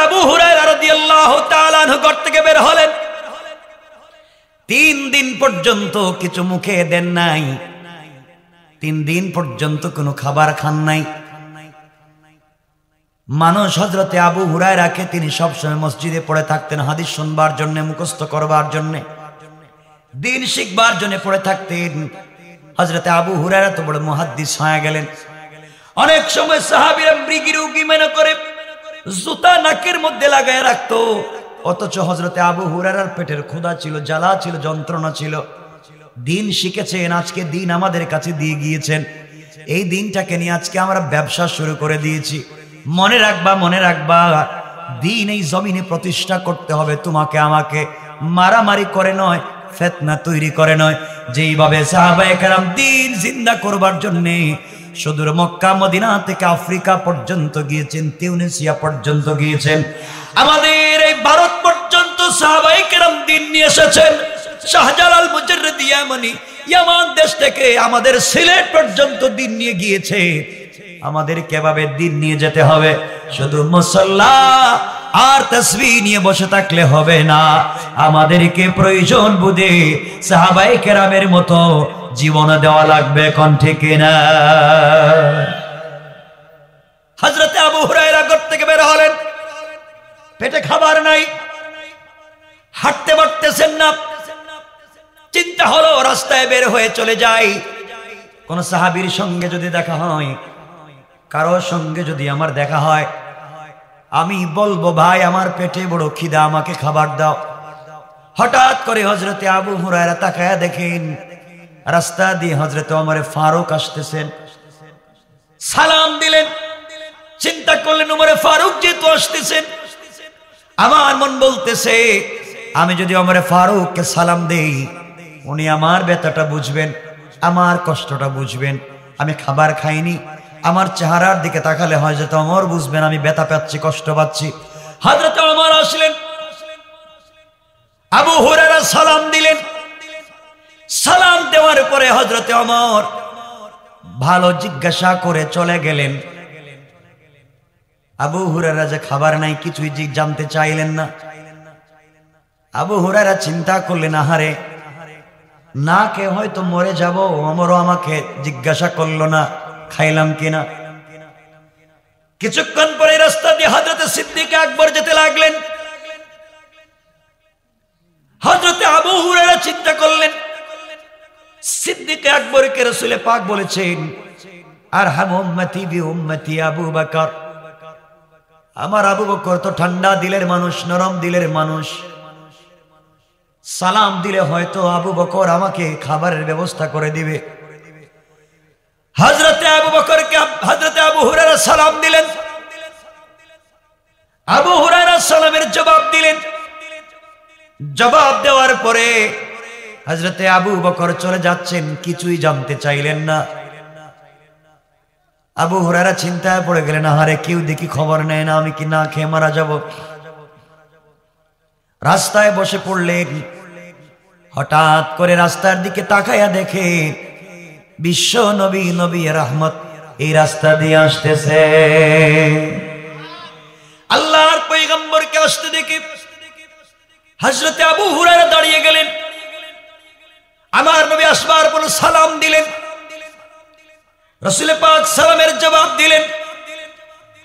আবু হুরায়রা রাদিয়াল্লাহু তাআলা আনহু ঘর থেকে বের হলেন। 3 দিন পর্যন্ত কিছু মুখে দেন নাই, 3 দিন পর্যন্ত কোনো খাবার খান নাই। মানুষ হযরতে আবু হুরায়রাকে তিনি সবসময় মসজিদে পড়ে থাকতেন, হাদিস শুনবার জন্য, মুখস্থ করবার জন্য, দিন শিখবার জন্য পড়ে থাকতেন। হযরতে আবু হুরায়রা তো বড় মুহাদ্দিস হয়ে গেলেন। অনেক সময় সাহাবীরা মৃগী রোগী মনে করে জুতা নাকের মধ্যে লাগায় রাখতো, অথচ হযরতে আবু হুরায়রার পেটের ক্ষুধা ছিল, জ্বালা ছিল, যন্ত্রণা ছিল। দিন শিখেছেন, আজকে দিন আমাদের কাছে দিয়ে গিয়েছেন। এই দিনটাকে নিয়ে আজকে আমরা ব্যবসা শুরু করে দিয়েছি। মনে রাখবা, মনে রাখবা, দিন এই জমিনে প্রতিষ্ঠা করতে হবে তোমাকে আমাকে, মারামারি করে নয়, ফিতনা তৈরি করে নয়। যেইভাবে সাহাবায়ে কেরাম দিন জিন্দা করবার জন্য সুদূর মক্কা মদিনা থেকে আফ্রিকা পর্যন্ত গিয়েছেন, তিউনিসিয়া পর্যন্ত গিয়েছেন, আমাদের এই ভারত পর্যন্ত সাহাবায়ে কেরাম দিন নিয়ে এসেছেন। শাহজালাল মুজাররিদ ইয়ামানি ইয়ামান দেশ থেকে আমাদের সিলেট পর্যন্ত দিন নিয়ে গিয়েছে। আমাদের কিভাবে দিন নিয়ে যেতে হবে? শুধু মুসাল্লা আর তাসবিহ নিয়ে বসে থাকলে হবে না, আমাদেরকে প্রয়োজন বুঝে সাহাবায়ে কেরামের মতো জীবন দেওয়া লাগবে। কোন ঠিক না? হযরতে আবু হুরায়রা ঘর থেকে বের হলেন, পেটে খাবার নাই, হাঁটতে পারতেছেন না। চিন্তা হলো রাস্তায় বের হয়ে চলে যাই, কোন সাহাবীর সঙ্গে যদি দেখা হয়, কারো সঙ্গে যদি আমার দেখা হয়, আমি বলবো ভাই আমার পেটে বড় খিদা, আমাকে খাবার দাও। হঠাৎ করে হযরতে আবু হুরায়রা তাকায়া দেখেন রাস্তা দিয়ে হযরতে ওমর ফারুক আসতেছেন। সালাম দিলেন, চিন্তা করলেন ওমর ফারুক যেহেতু আসতেছেন, আমার মন বলতেছে আমি যদি ওমর ফারুককে সালাম দেই, উনি আমার ব্যথাটা বুঝবেন, আমার কষ্টটা বুঝবেন। আমি খাবার খাইনি, আমার চেহারার দিকে তাকালে হযরত ওমর বুঝবেন আমি ব্যথা পাচ্ছি, কষ্ট পাচ্ছি। হযরত ওমর আসলেন, আবু হুরায়রা সালাম দিলেন। সালাম দেওয়ার পরে হযরত ওমর ভালো জিজ্ঞাসা করে চলে গেলেন। আবু হুরায়রা যে খাবার নাই কিছুই জানতে চাইলেন না। আবু হুরায়রা চিন্তা করলেন আহারে, না কে হয়তো মরে যাব, ওমরও আমাকে জিজ্ঞাসা করলো না খাইলাম কিনা। কিছুক্ষণ পরে রাস্তা দিয়ে হযরত সিদ্দিক আকবর যেতে লাগলেন। হযরত আবু হুরায়রা চিন্তা করলেন সিদ্দিক আকবরকে রাসূল পাক বলেছেন আরহাম উম্মতি বি উম্মতি আবু বকর, আমার আবু বকর তো ঠান্ডা দিলের মানুষ, নরম দিলের মানুষ, সালাম দিলে হয়তো আবু বকর আমাকে খাবারের ব্যবস্থা করে দিবে। হযরতে আবু বকরকে হযরতে আবু হুরায়রা সালাম দিলেন। আবু হুরায়রা সালামের জবাব দিলেন। জবাব দেওয়ার পরে হযরতে আবু বকর চলে যাচ্ছেন, কিছুই জানতে চাইলেন না। আবু হুরায়রা চিন্তায় পড়ে গেলেন আহারে কেউ দেখি খবর নেয় না, আমি কি না খেয়ে মারা যাব। রাস্তায় বসে পড়লেন। হঠাৎ করে রাস্তার দিকে তাকায়া দেখে বিশ্ব নবী, নবী রহমত এই রাস্তা দিয়ে আসতেছে। আল্লাহর পয়গম্বরকে আসতে দেখে হযরতে আবু হুরায়রা দাঁড়িয়ে গেলেন। আমার নবী আসবার পর সালাম দিলেন। রাসূল পাক সালামের জবাব দিলেন।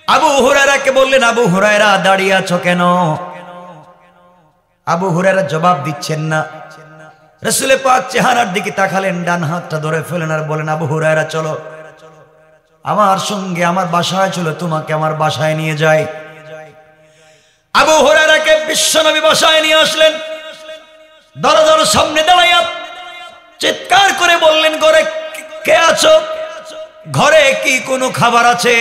আবু হুরায়রাকে বললেন আবু হুরায়রা দাঁড়িয়ে আছো কেন? আবু হুরায়রা জবাব দিচ্ছেন না। রাসূল পাক চেহারার দিকে তাকালেন, ডান হাতটা ধরে ফেলেন আর বলেন আবু হুরায়রা চলো আমার সঙ্গে, আমার বাসায় চলো, তোমাকে আমার বাসায় নিয়ে যাই। আবু হুরায়রাকে বিশ্বনবী বাসায় নিয়ে আসলেন। দরজার সামনে দাঁড়াইয়া চিৎকার করে বললেন ঘরে কে আছো? ঘরে কি কোনো খাবার আছে?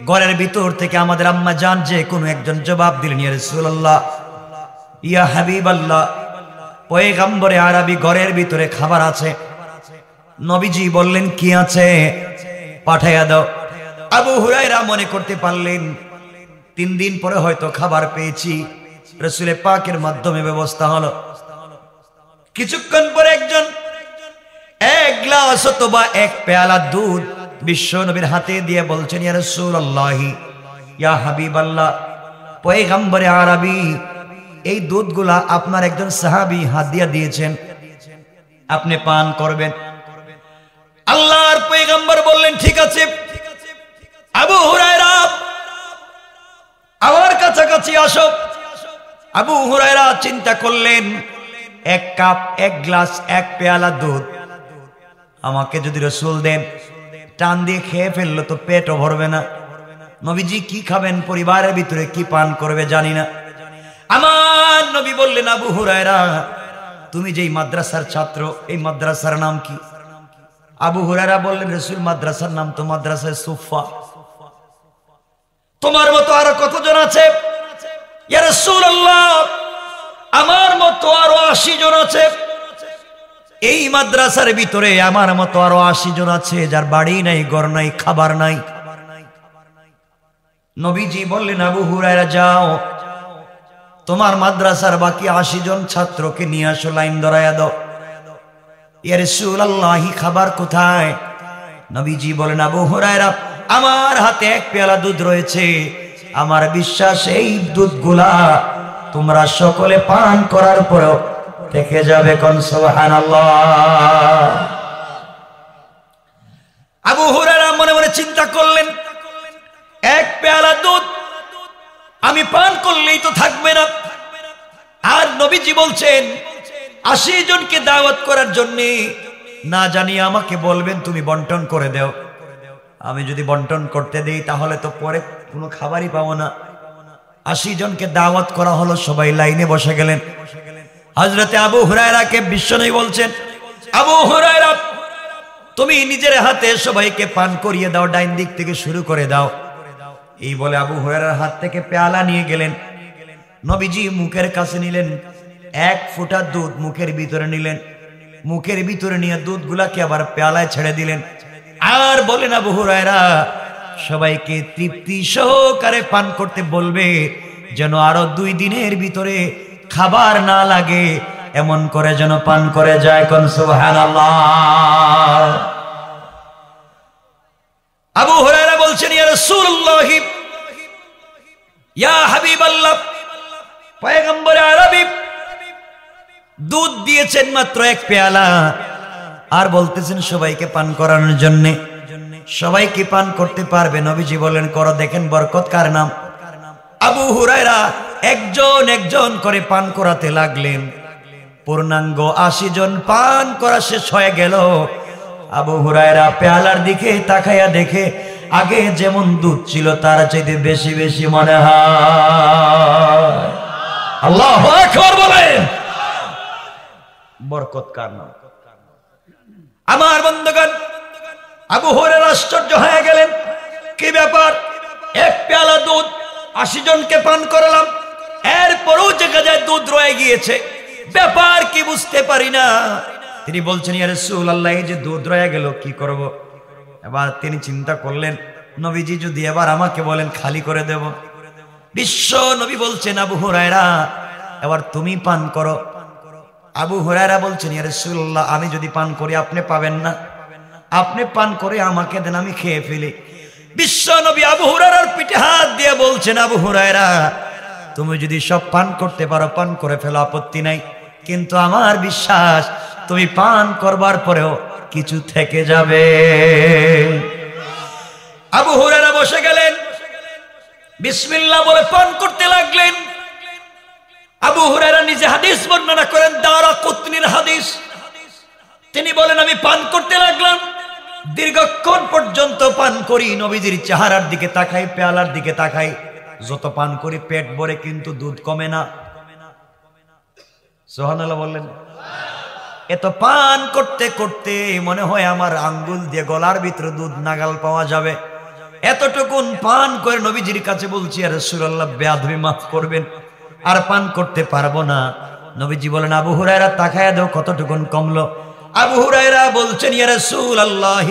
ঘরের ভিতর থেকে আমাদের আম্মা জান যে কোনো একজন জবাব দিলেন ইয়া রাসূলুল্লাহ, ইয়া হাবিবাল্লাহ, পয়গম্বরে আরবি ঘরের ভিতরে খাবার আছে। নবীজি বললেন কি আছে? পাঠাইয়া দাও। আবু হুরায়রা মনে করতে পারলেন 3 দিন পরে হয়তো খাবার পেয়েছি, রাসূল পাকের মাধ্যমে ব্যবস্থা হলো। কিছুক্ষণ পরে একজন এক গ্লাস অথবা এক পেয়ালা দুধ বিশ্ব নবীর হাতে দিয়ে বলছেন ইয়া রাসূলুল্লাহ, ইয়া হাবিবাল্লাহ, পয়গম্বরে আরবি এই দুধগুলা আপনার একজন সাহাবী হাদিয়া দিয়েছেন, আপনি পান করবেন। আল্লাহর পয়গম্বর বললেন ঠিক আছে। আবু হুরায়রা আমার কাছাকাছি আসো। আবু হুরায়রা চিন্তা করলেন, এক কাপ, এক গ্লাস, এক পেয়ালা দুধ আমাকে যদি রাসূল দেন, টান দিয়ে খেয়ে ফেললো তো পেটও ভরবে না। নবীজি কি খাবেন, পরিবারের ভিতরে কি পান করবে জানি না। আমার নবী বললেন, আবু হুরায়রা তুমি যেই মাদ্রাসার ছাত্র, এই মাদ্রাসার নাম কি? আবু হুরায়রা বললেন, রাসূল মাদ্রাসার নাম তো মাদ্রাসায়ে সুফা। তোমার মতো আরো কতজন আছে? ইয়া রাসূলুল্লাহ আমার মতো আরো 80 জন আছে। এই মাদ্রাসার ভিতরে আমার মতো আরো 80 জন আছে যার বাড়ি নাই, ঘর নাই, খাবার নাই। নবীজি বললেন, আবু হুরায়রা যাও, তোমার মাদ্রাসার বাকি 80 জন ছাত্রকে নিয়ে আসো, লাইন ধরায়া দাও। ইয়া রাসূলুল্লাহ খাবার কোথায়? নবীজি বলেন, আবু হুরায়রা আমার হাতে এক পেয়ালা দুধ রয়েছে, আমার বিশ্বাস এই দুধগুলা তোমরা সকলে পান করার পরেও থেকে যাবে। কোন সুবহানাল্লাহ। আবু হুরায়রা মনে মনে চিন্তা করলেন, এক পেয়ালা দুধ আমি পান করলেই তো থাকবে না। আর নবীজি বলছেন 80 জনকে দাওয়াত করার জন্য, না জানি আমাকে বলবেন তুমি বন্টন করে দাও। আমি যদি বন্টন করতে দেই তাহলে তো পরে কোনো খাবারই পাবো না। 80 জনকে দাওয়াত করা হলো, সবাই লাইনে বসে গেলেন। হযরতে আবু হুরায়রাকে বিশ্বনবী বলছেন, আবু হুরায়রা তুমি নিজের হাতে সবাইকে পান করিয়ে দাও, ডাইন দিক থেকে শুরু করে দাও। এই বলে আবু হুরায়রার হাত থেকে পেয়ালা নিয়ে গেলেন। নবীজি মুখের কাছে নিলেন, এক ফোঁটা দুধ মুখের ভিতরে নিলেন। মুখের ভিতরে নিয়ে দুধগুলাকে আবার পেয়ালায় ছেড়ে দিলেন। আর বলেন, আবু হুরায়রা সবাইকে তৃপ্তি সহকারে পান করতে বলবে, যেন আরো 2 দিনের ভিতরে খাবার না লাগে, এমন করে যেন পান করে যায়। কোন সুবহানাল্লাহ। আবু হুরায়রা বলছেন, ইয়া রাসূলুল্লাহ, ইয়া হাবিবাল্লাহ, পয়গম্বর আরবি দুধ দিয়েছেন মাত্র এক পেয়ালা, আর বলতেছেন সবাইকে পান করানোর জন্য। সবাই কি পান করতে পারবে? নবীজি বলেন, করো, দেখেন বরকত কার নাম। আবু হুরায়রা একজন একজন করে পান করাতে লাগলেন। পূর্ণাঙ্গ 80 জন পান করা শেষ হয়ে গেল। আবু হুরায়রা পেয়ালার দিকে তাকাইয়া দেখে আগে যেমন দুধ ছিল তার চাইতে বেশি বেশি মনে হয়। আল্লাহু আকবার বলেন। বরকত কার নাম? আমার বন্ধুগণ, আবু হুরায়রা আশ্চর্য হয়ে গেলেন, কি ব্যাপার, এক পেয়ালা দুধ 80 জনকে পান করালাম, এরপরও দেখা যায় দুধ রয়ে গিয়েছে, ব্যাপার কি বুঝতে পারি না। তিনি বলছেন, ইয়া রাসূলুল্লাহ এই যে দুধ রয়ে গেল কি করব? এবার তিনি চিন্তা করলেন, নবীজি যদি এবার আমাকে বলেন খালি করে দেব। বিশ্ব নবী বলছেন, আবু হুরায়রা এবার তুমি পান করো। আবু হুরায়রা বলছেন, ইয়া রাসূলুল্লাহ আমি যদি পান করি আপনি পাবেন না, আপনি পান করে আমাকে দেন, আমি খেয়ে ফেলি। বিশ্ব নবী আবু হুরায়রার পিঠে হাত দিয়ে বলছেন, আবু হুরায়রা তুমি যদি সব পান করতে পারো পান করে ফেলো, আপত্তি নাই, কিন্তু আমার বিশ্বাস তুমি পান করবার পরেও কিছু থেকে যাবে। আবু হুরায়রা বসে গেলেন, বিসমিল্লাহ বলে পান করতে লাগলেন। আবু হুরায়রা নিজে হাদিস বর্ণনা করেন, দারাকুতনির হাদিস। তিনি বলেন, আমি পান করতে লাগলাম, দীর্ঘক্ষণ পর্যন্ত পান করি, নবীজির চেহারার দিকে তাকাই, পেয়ালার দিকে তাকাই, যত পান করি পেট ভরে কিন্তু দুধ কমে না। সুবহানাল্লাহ বললেন। এত পান করতে করতে মনে হয় আমার আঙ্গুল দিয়ে গলার ভিতরে দুধ নাগাল পাওয়া যাবে। এতটুকুন পান করে নবীজির কাছে বলছি, ইয়া রাসূলুল্লাহ বেয়াদবি মাফ করবেন, আর পান করতে পারবো না। নবীজি বলেন, আবু হুরায়রা তাকায়া দাও কতটুকুন কমলো। আবু হুরায়রা বলছেন, ইয়া রাসূলুল্লাহ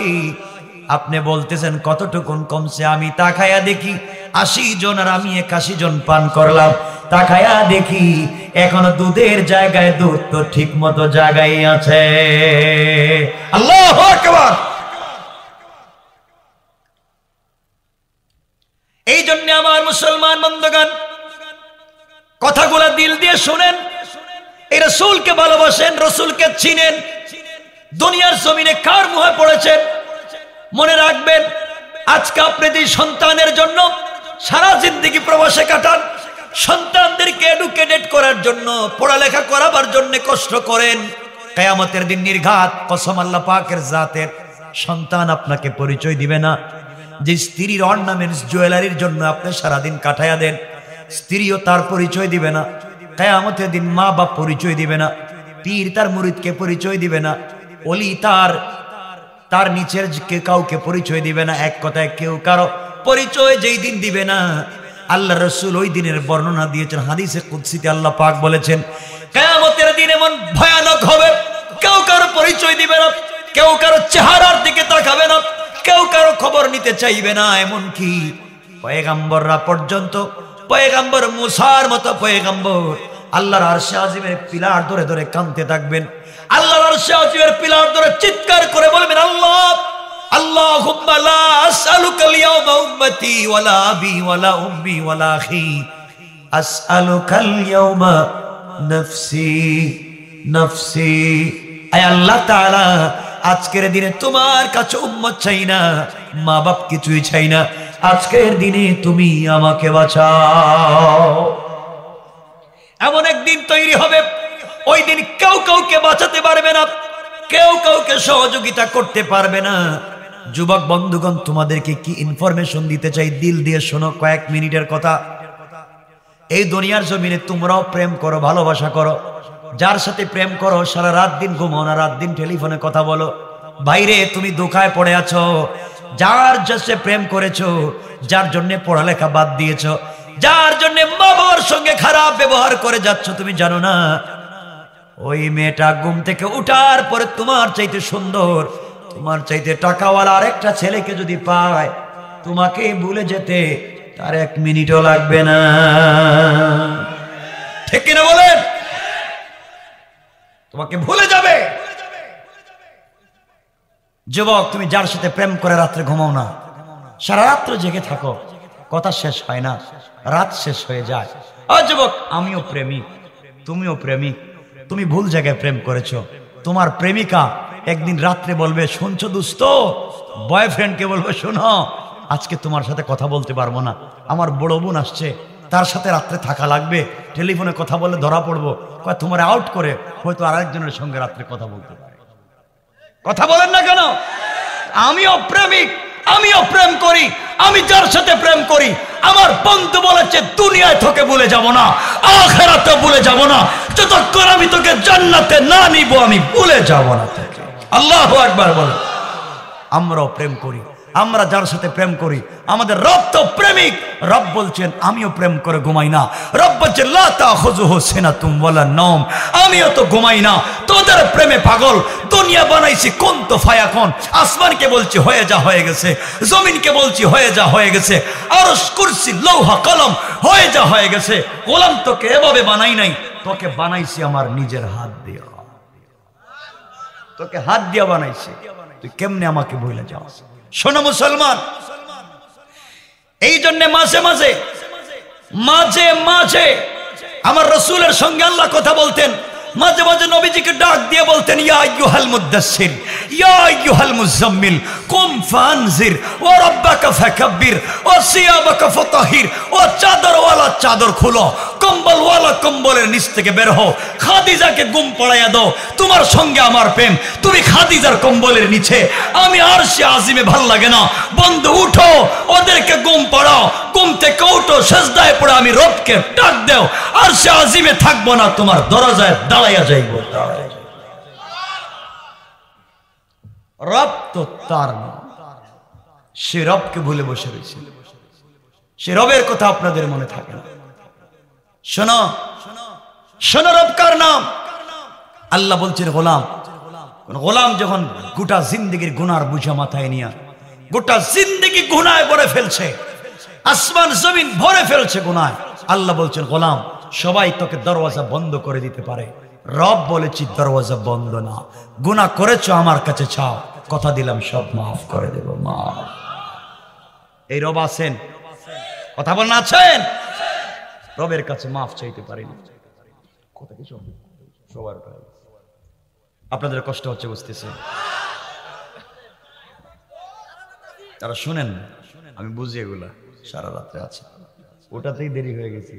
আপনি বলতেছেন কতটুকুন কমছে, আমি তাকায়া দেখি 80 জন আর আমি 81 জন পান করলাম। তাকায়া দেখি এখনো দুধের জায়গায় দুধ তো ঠিক মতো জায়গায় আছে। আল্লাহু আকবার। এই জন্য আমার মুসলমান বন্ধুগণ, কথাগুলো দিল দিয়ে শুনেন, এই রাসূলকে ভালোবাসেন, রাসূলকে চিনেন। দুনিয়ার জমিনে কার মুহে পড়েছেন মনে রাখবেন। আজকে আপনি যে সন্তানের জন্য সারা জিন্দেগি প্রবাসে কাটান, সন্তানদেরকে এডুকেটেড করার জন্য, পড়ালেখা করাবার জন্য কষ্ট করেন, কিয়ামতের দিন নির্ঘাত কসম আল্লাহ পাকের জাতের, সন্তান আপনাকে পরিচয় দিবে না। যে স্ত্রীর অর্নামেন্টস জুয়েলারির জন্য আপনি সারাদিন কাটায়া দেন, স্ত্রীও তার পরিচয় দিবে না। কিয়ামতের দিন মা বাপ পরিচয় দিবে না, পীর তার মুরিদকে পরিচয় দিবে না, ওলি তার নিচের কাউকে পরিচয় দিবে না। এক কথায় কেউ কারো পরিচয় যেই দিন দিবে না, আল্লাহ রাসূল ওই দিনের বর্ণনা দিয়েছেন। হাদিসে কুদসিতে আল্লাহ পাক বলেছেন, কিয়ামতের দিন এমন ভয়ানক হবে, কেউ কারো পরিচয় দিবে না, কেউ কারো চেহারার দিকে তাকাবে না, কেউ কারো খবর নিতে চাইবে না। এমনকি পয়গম্বররা পর্যন্ত, পয়গম্বর মুসার মতো পয়গম্বর আল্লাহর আরশে আজিমের পিলার ধরে ধরে কাঁদতে থাকবেন। আল্লাহর আরশে আজিমের পিলার ধরে চিৎকার করে বলবেন, আল্লাহ আল্লাহুম্মা লা আসআলুকা আল-ইয়াওমা উম্মতি ওয়ালা আবি ওয়ালা উম্মি ওয়ালা আখি, আসআলুকা আল-ইয়াওমা নফসি নফসি। আয় আল্লাহ তাআলা, আজকের দিনে তোমার কাছে উম্মত চাই না, মা বাপ কিছুই চাই না, আজকের দিনে তুমি আমাকে বাঁচাও। এমন একদিন তৈরি হবে, ওই দিন কেউ কাউকে বাঁচাতে পারবে না, কেউ কাউকে সহযোগিতা করতে পারবে না। যুবক বন্ধুগণ, তোমাদেরকে কি ইনফরমেশন দিতে চাই, দিল দিয়ে শোনো, কয়েক মিনিটের কথা। এই দুনিয়ার জমিনে তোমরাও প্রেম করো, ভালোবাসা করো। যার সাথে প্রেম করো সারা রাত দিন ঘুমাও না, রাত দিন টেলিফোনে কথা বলো। বাইরে তুমি ধোঁকায় পড়ে আছো। যার সাথে প্রেম করেছো, যার জন্য পড়ালেখা বাদ দিয়েছো, যার জন্য মা বাবার সঙ্গে খারাপ ব্যবহার করে যাচ্ছ, তুমি জানো না ওই মেয়েটা ঘুম থেকে উঠার পরে তোমার চাইতে সুন্দর, তোমার চাইতে টাকাওয়ালা আরেকটা ছেলেকে যদি পায়, তোমাকে ভুলে যেতে তার 1 মিনিটও লাগবে না। ঠিক কিনা বলেন? তোমাকে ভুলে যাবে। যুবক, তুমি যার সাথে প্রেম করে রাত্রে ঘুমাও না, সারা রাত্র জেগে থাকো, কথা শেষ হয় না, রাত শেষ হয়ে যায়। ও যুবক, আমিও প্রেমিক, তুমিও প্রেমিক, তুমি ভুল জায়গায় প্রেম করেছো। তোমার প্রেমিকা একদিন রাত্রে বলবে, শুনছো দোস্ত, বয়ফ্রেন্ডকে বলবে, শোনো আজকে তোমার সাথে কথা বলতে পারবো না, আমার বড় বোন আসছে, তার সাথে রাত্রে থাকা লাগবে, টেলিফোনে কথা বলে ধরা পড়বো, তোমার আউট করে হয়তো আরেকজনের সঙ্গে রাত্রে কথা বলতে পারে। কথা বলেন না কেন? আমিও প্রেমিক, আমিও প্রেম করি। আমি যার সাথে প্রেম করি, আমার বন্ধু বলেছে দুনিয়ায় তোকে ভুলে যাব না, আখিরাতে ভুলে যাব না, যতক্ষণ আমি তোকে জান্নাতে না নিব আমি ভুলে যাব না তোকে। আল্লাহু আকবার বলে। আমরাও প্রেম করি, আমরা যার সাথে প্রেম করি, আমাদের রব তো প্রেমিক। রব বলছেন আমিও প্রেম করে ঘুমাই না। রব বলছেন লা তাখুযুহু সিনাতুম ওয়ালা নাওম, আমিও তো ঘুমাই না, তোদের প্রেমে পাগল। দুনিয়া বানাইছি কোন তো ফায়াকুন, আসমানকে বলছি হয়ে যা, হয়ে গেছে। জমিনকে বলছি হয়ে যা, হয়ে গেছে। আরশ, কুরসি, লৌহা, কলম হয়ে যা, হয়ে গেছে। গোলাম তোকে এভাবে বানাই নাই, তোকে বানাইছি আমার নিজের হাত দিয়ে, তোকে হাত দিয়ে বানাইছি, তুই কেমনে আমাকে ভুলে যাও? শোনো মুসলমান, এই জন্য মাঝে মাঝে মাঝে মাঝে আমার রাসূলের সঙ্গে আল্লাহ কথা বলতেন। মাঝে মাঝে নবীজিকে ডাক দিয়ে বলতেন, ইয়া আইয়ুহাল মুদ্দাসসির, ইয়া আইয়ুহাল মুজাম্মিল, কুম ফানজির, ওয়া রাব্বাকা ফাকাব্বির, ওয়া সিয়াবাকা ফাতাহির। ও চাদরওয়ালা চাদর খুলো, কম্বলওয়ালা কম্বলের নিচ থেকে বের হও, খাদিজাকে ঘুম পড়াইয়া দাও। তোমার সঙ্গে আমার প্রেম, তুমি খাদিজার কম্বলের নিচে, আমি আরশে আজিমে ভাল লাগে না। বন্ধু উঠো, ওদেরকে ঘুম পড়াও, ঘুম থেকে উঠো, সেজদায় পড়ে আমি রবকে ডাক দাও। আরশে আজিমে থাকবো না, তোমার দরজায় দাঁড়াইয়া যাইব। রব তো তার নাম, সে রবকে ভুলে বসে রয়েছে, সে রবের কথা আপনাদের মনে থাকে না। শোনো শোনো, রব কার নাম? আল্লাহ বলছেন গোলাম। গোলাম যখন গোটা জিন্দগির গুনার বুঝা মাথায় নিয়ে, গোটা জিন্দগি গুনায় ভরে ফেলছে, আসমান জমিন ভরে ফেলছে গুনায়, আল্লাহ বলছেন গোলাম সবাই তোকে দরওয়াজা বন্ধ করে দিতে পারে, রব বলেছি দরওয়াজা বন্ধ না। গুনাহ করেছো আমার কাছে চাও, কথা দিলাম সব মাফ করে দেব। মাফ। এই রব আছেন? কথা বলেন আছেন? রবের কাছে মাফ চাইতে পারি না। সবার আপনাদের কষ্ট হচ্ছে বুঝতেছে, তারা শুনেন, আমি বুঝি এগুলা সারা রাত্রে আছে, ওটাতেই দেরি হয়ে গেছে।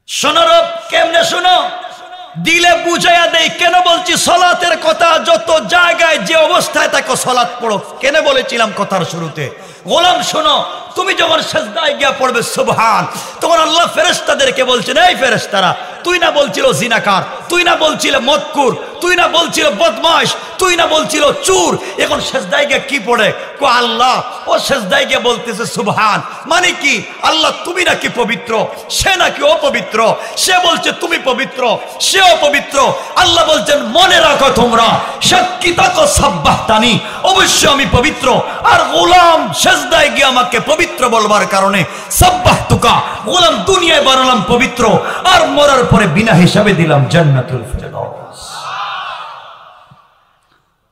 শোনো রব কেমনে শোনো, দিলে বুঝাইয়া দেই। কেন বলছি সালাতের কথা? যত জায়গায় যে অবস্থায় থাকো সালাত পড়ো। কেন বলেছিলাম কথার শুরুতে, গোলাম শোনো, তুমি যখন সিজদায় গিয়া পড়বে সুবহান, তখন আল্লাহ ফেরেশতাদেরকে বলছেন, এই ফেরেশতারা, তুই না বলছিল জিনাকার, তুই না বলছিল মদকুর, তুই না বলছিল বদমাশ, তুই না বলছিল চোর, এখন সিজদায় গিয়ে কি পড়ে? কো আল্লাহ, ও সিজদায় গিয়ে বলতেছে সুবহান। মানে কি? আল্লাহ তুমি নাকি পবিত্র, সে নাকি অপবিত্র, সে বলছে তুমি পবিত্র, সে অপবিত্র। আল্লাহ বলছেন মনে রাখো তোমরা, সাক্ষী থাকো সাব্বাহতানি, অবশ্যই আমি পবিত্র। আর গোলাম সিজদায় গিয়ে আমাকে পবিত্র বলবার কারণে সাব্বাহতুকা, গোলাম দুনিয়ায় বানালাম পবিত্র, আর মরার পরে বিনা হিসাবে দিলাম জান্নাতুল ফিরদাউস।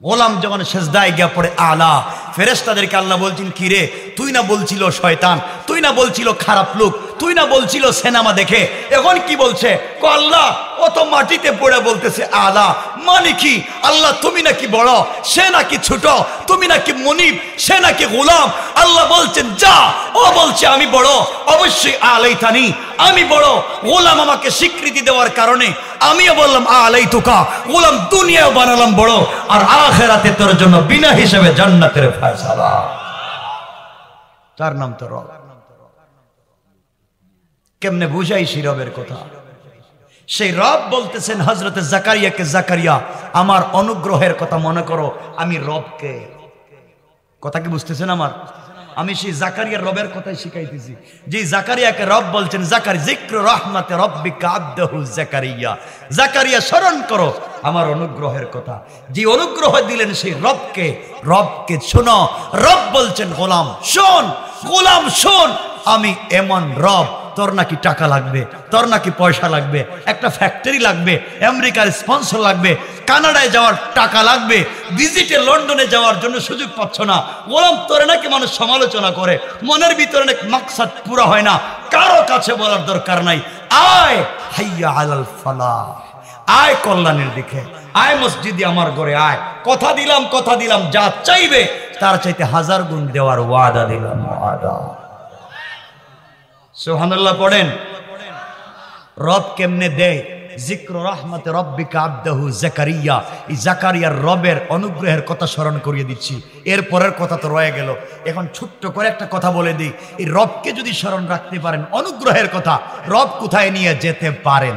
গোলাম যখন সিজদায় গিয়া পড়ে আলা, ফেরেশতাদেরকে আল্লাহ বলছেন কি রে, তুই না বলছিল শয়তান, তুই না বলছিল খারাপ লোক, তুই না বলছিল সিনেমা দেখে, এখন কি বলছে? কো আল্লাহ ও তো মাটিতে পড়ে বলতেছে আলা। মানে কি? আল্লাহ তুমি নাকি বড়, সে নাকি ছোট, তুমি নাকি মুনিব, সে নাকি গোলাম। আল্লাহ বলছেন যা, ও বলছে আমি বড়, অবশ্যই আলাইতানি, আমি বড়। গোলাম আমাকে স্বীকৃতি দেওয়ার কারণে আমিও বললাম আলাইতুকা, গোলাম দুনিয়াও বানালাম বড়, আর আখিরাতে তোর জন্য বিনা হিসাবে জান্নাতের ফয়সালা। তার নাম তো রব। কেমনে বুঝাই সেই রবের কথা? সেই রব বলতেছেন হযরতে জাকারিয়াকে, জাকারিয়া আমার অনুগ্রহের কথা মনে করো, আমি রবকে। কথা কি বুঝতেছেন আমার? আমি সেই জাকারিয়ার রবের কথাই শিখাইতেছি। যে জাকারিয়াকে রব বলছেন, জাকারিয়া যিকরু রাহমাতে রাব্বিকা আবদাহু জাকারিয়া, জাকারিয়া স্মরণ করো আমার অনুগ্রহের কথা। যে অনুগ্রহ দিলেন সেই রবকে, রবকে শোনো। রব বলছেন গোলাম শোন, গোলাম শোন, আমি এমন রব, তোর নাকি টাকা লাগবে, তোর নাকি পয়সা লাগবে, একটা ফ্যাক্টরি লাগবে, আমেরিকার স্পন্সর লাগবে, কানাডায় যাওয়ার টাকা লাগবে, ভিজিটে লন্ডনে যাওয়ার জন্য সুযোগ পাচ্ছ না। গোলাম তোরে নাকি মানুষ সমালোচনা করে, মনের ভিতরে অনেক মাকসাদ পুরা হয় না, কারো কাছে বলার দরকার নাই। আয় হাইয়া আলাল ফালাহ, আয় কল্যাণের দিকে, আয় মসজিদে আমার ঘরে আয়। কথা দিলাম, কথা দিলাম, যা চাইবে তার চাইতে 1000 গুণ দেওয়ার ওয়াদা দিলাম, ওয়াদা। সুবহানাল্লাহ পড়েন। রব কেমনে দেয়? যিকরু রাহমাতে রাব্বিকা আবদাহু জাকারিয়া। এই জাকারিয়ার রবের অনুগ্রহের কথা স্মরণ করিয়ে দিচ্ছি। এর পরের কথা তো রয়ে গেল, এখন ছোট্ট করে একটা কথা বলে দিই। এই রবকে যদি স্মরণ রাখতে পারেন, অনুগ্রহের কথা, রব কোথায় নিয়ে যেতে পারেন,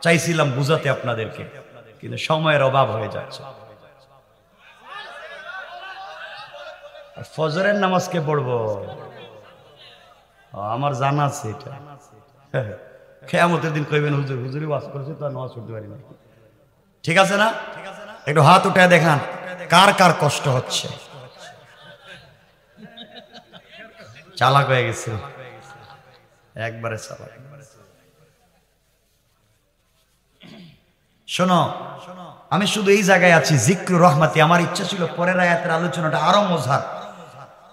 চাইছিলাম বুঝাতে আপনাদেরকে, কিন্তু সময়ের অভাব হয়ে যাচ্ছে। ফজরের নামাজকে পড়বো, আমার জানা আছে এটা। কিয়ামতের দিন কইবেন হুজুর, হুজুরি ওয়াজ করেছে তো নামাজ পড়তে পারি না। ঠিক আছে না? একটু হাত উঠায় দেখান কার কার কষ্ট হচ্ছে। চালাক হয়ে গেছে, একবারে চালাক। শোনো, আমি শুধু এই জায়গায় আছি যিকরু রাহমাতি। আমার ইচ্ছা ছিল পরের আয়াতের আলোচনাটা আরো মজার।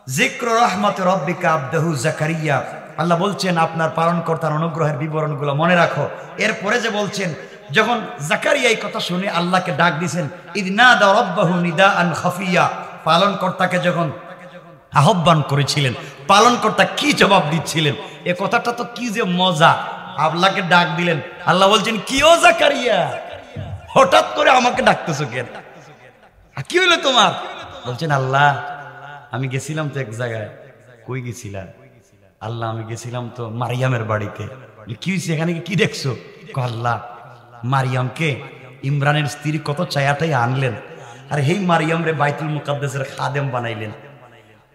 যিকরু রাহমাতি রাব্বিকা আবদাহু জাকারিয়া, আল্লাহ বলছেন আপনার পালনকর্তার অনুগ্রহের বিবরণগুলো মনে রাখো। এরপরে যে বলছেন, যখন জাকারিয়া এই কথা শুনে আল্লাহকে ডাক দিয়েছেন, ইদ নাদা রাব্বাহু নিদাআন খাফিয়া, পালনকর্তাকে যখন আহ্বান করেছিলেন, পালনকর্তা কি জবাব দিচ্ছিলেন, এ কথাটা তো কি যে মজা। আল্লাহকে ডাক দিলেন, আল্লাহ বলছেন কি ও জাকারিয়া, হঠাৎ করে আমাকে ডাকতেছো কেন? কি হইলো তোমার? বলছেন আল্লাহ আমি গেছিলাম তো এক জায়গায়। কই গেছিলাম? আল্লাহ আমি গেছিলাম তো মারিয়ামের বাড়িতে। কি হয়েছে এখানে, কি দেখছো? আল্লাহ মারিয়ামকে ইমরানের স্ত্রী কত চায়াটাই আনলেন, আর এই মারিয়াম রে বাইতুল মুকাদ্দাসের খাদেম বানাইলেন,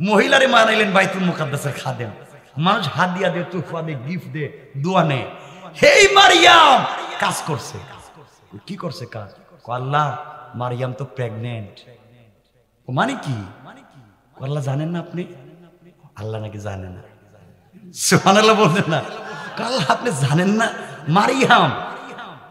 মহিলারে বানাইলেন বাইতুল মুকাদ্দাসের খাদেম। মানুষ হাদিয়া দে, তুফা দে, গিফট দে, দোয়া নে। হেই মারিয়াম কাজ করছে। কি করছে কাজ? আল্লাহ মারিয়াম তো প্রেগনেন্ট। মানে কি? আল্লাহ জানেন না আপনি? আল্লাহ নাকি জানে না। সুবহানাল্লাহ বলছেন না? আল্লাহ আপনি জানেন না? মারিয়াম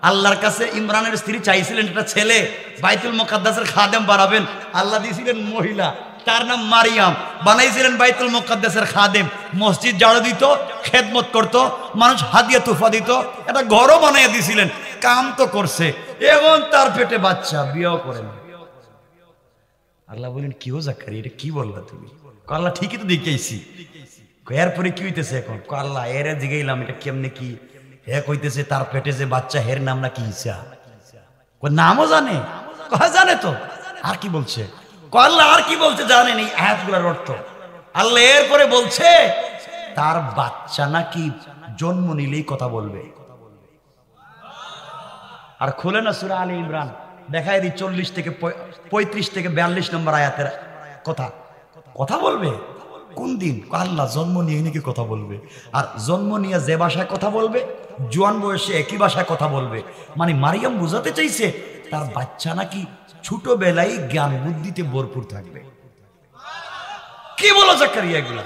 আল্লাহর কাছে ইমরানের স্ত্রী চাইছিলেন একটা ছেলে, বাইতুল মুকাদ্দাসের খাদেম বানাবেন, আল্লাহ দিয়েছিলেন মহিলা। তার নাম মারিয়াম, বানাইছিলেন বাইতুল মুকাদ্দাসের খাদেম, মসজিদ ঝাড়ু দিত, খেদমত করত, মানুষ হাদিয়া তুফা দিত, একটা ঘরও বানাইয়া দিছিলেন, কাম তো করছে। এখন তার পেটে বাচ্চা, বিয়েও করেন। আল্লাহ বলেন কিও জাকারিয়া এটা কি বললা তুমি? আল্লাহ ঠিকই তো দেখাইছি। এরপরে কি হইতেছে এখন? আল্লাহ এরে জিগাইলাম এটা কেমনে কি? হে কইতেছে তার পেটে যে বাচ্চা হের নাম নাকি ঈসা। নামও জানে? জানে তো। আর কি বলছে? আল্লাহ আর কি বলছে জানেন এই আয়াতগুলোর অর্থ? আল্লাহ এরপরে বলছে তার বাচ্চা নাকি জন্ম নিলেই কথা বলবে। আর খুলে না সূরা আলী ইমরান, দেখায় দি 40 থেকে 35 থেকে 42 নম্বর আয়াতের কথা। কথা বলবে কোন দিন? আল্লাহ জন্ম নিয়ে নাকি কথা বলবে। আর জন্ম নিয়ে যে ভাষায় কথা বলবে, জোয়ান বয়সে একই ভাষায় কথা বলবে। মানে মারিয়াম বোঝাতে চাইছে তার বাচ্চা নাকি ছোটবেলায় জ্ঞান বুদ্ধিতে ভরপুর থাকবে। কি বলো জাকারিয়া এগুলা?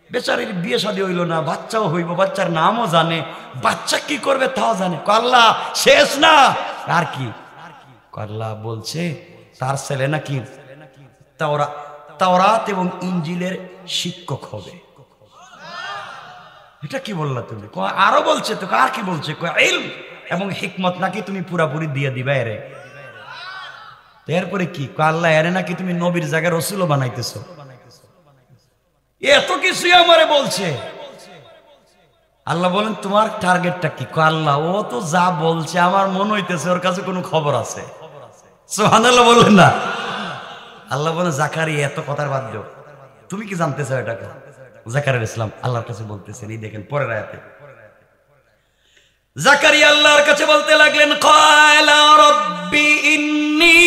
বেচারির বিয়ে শাদী হইল না, বাচ্চাও হইব, বাচ্চার নামও জানে, বাচ্চা কি করবে তাও জানে। আল্লাহ শেষ না। আর কি? আল্লাহ বলছে তার ছেলে নাকি তাওরাত এবং ইনজিলের শিক্ষক হবে। এটা কি বললা তুমি? আরো বলছে তো। আর কি বলছে? ইলম এবং হিকমত নাকি তুমি পুরাপুরি দিয়ে দিবা এরে। এরপরে কি? আল্লাহ এরে নাকি তুমি নবীর জায়গায় রাসূলও বানাইতেছো। এত কিছুই আমারে বলছে। আল্লাহ বলেন তোমার টার্গেটটা কি? আল্লাহ ও তো যা বলছে আমার মনে হইতেছে ওর কাছে কোনো খবর আছে। সুবহানাল্লাহ বললেন না? আল্লাহ বলেন জাকারিয়া এত কথার বাদ দাও, তুমি কি জানতে চাও এটাকে? জাকারিয়া ইসলাম আল্লাহর কাছে বলতেছেন, এই দেখেন পরের আয়াতে জাকারিয়া আল্লাহর কাছে বলতে লাগলেন ক্বালা রাব্বি ইন্নী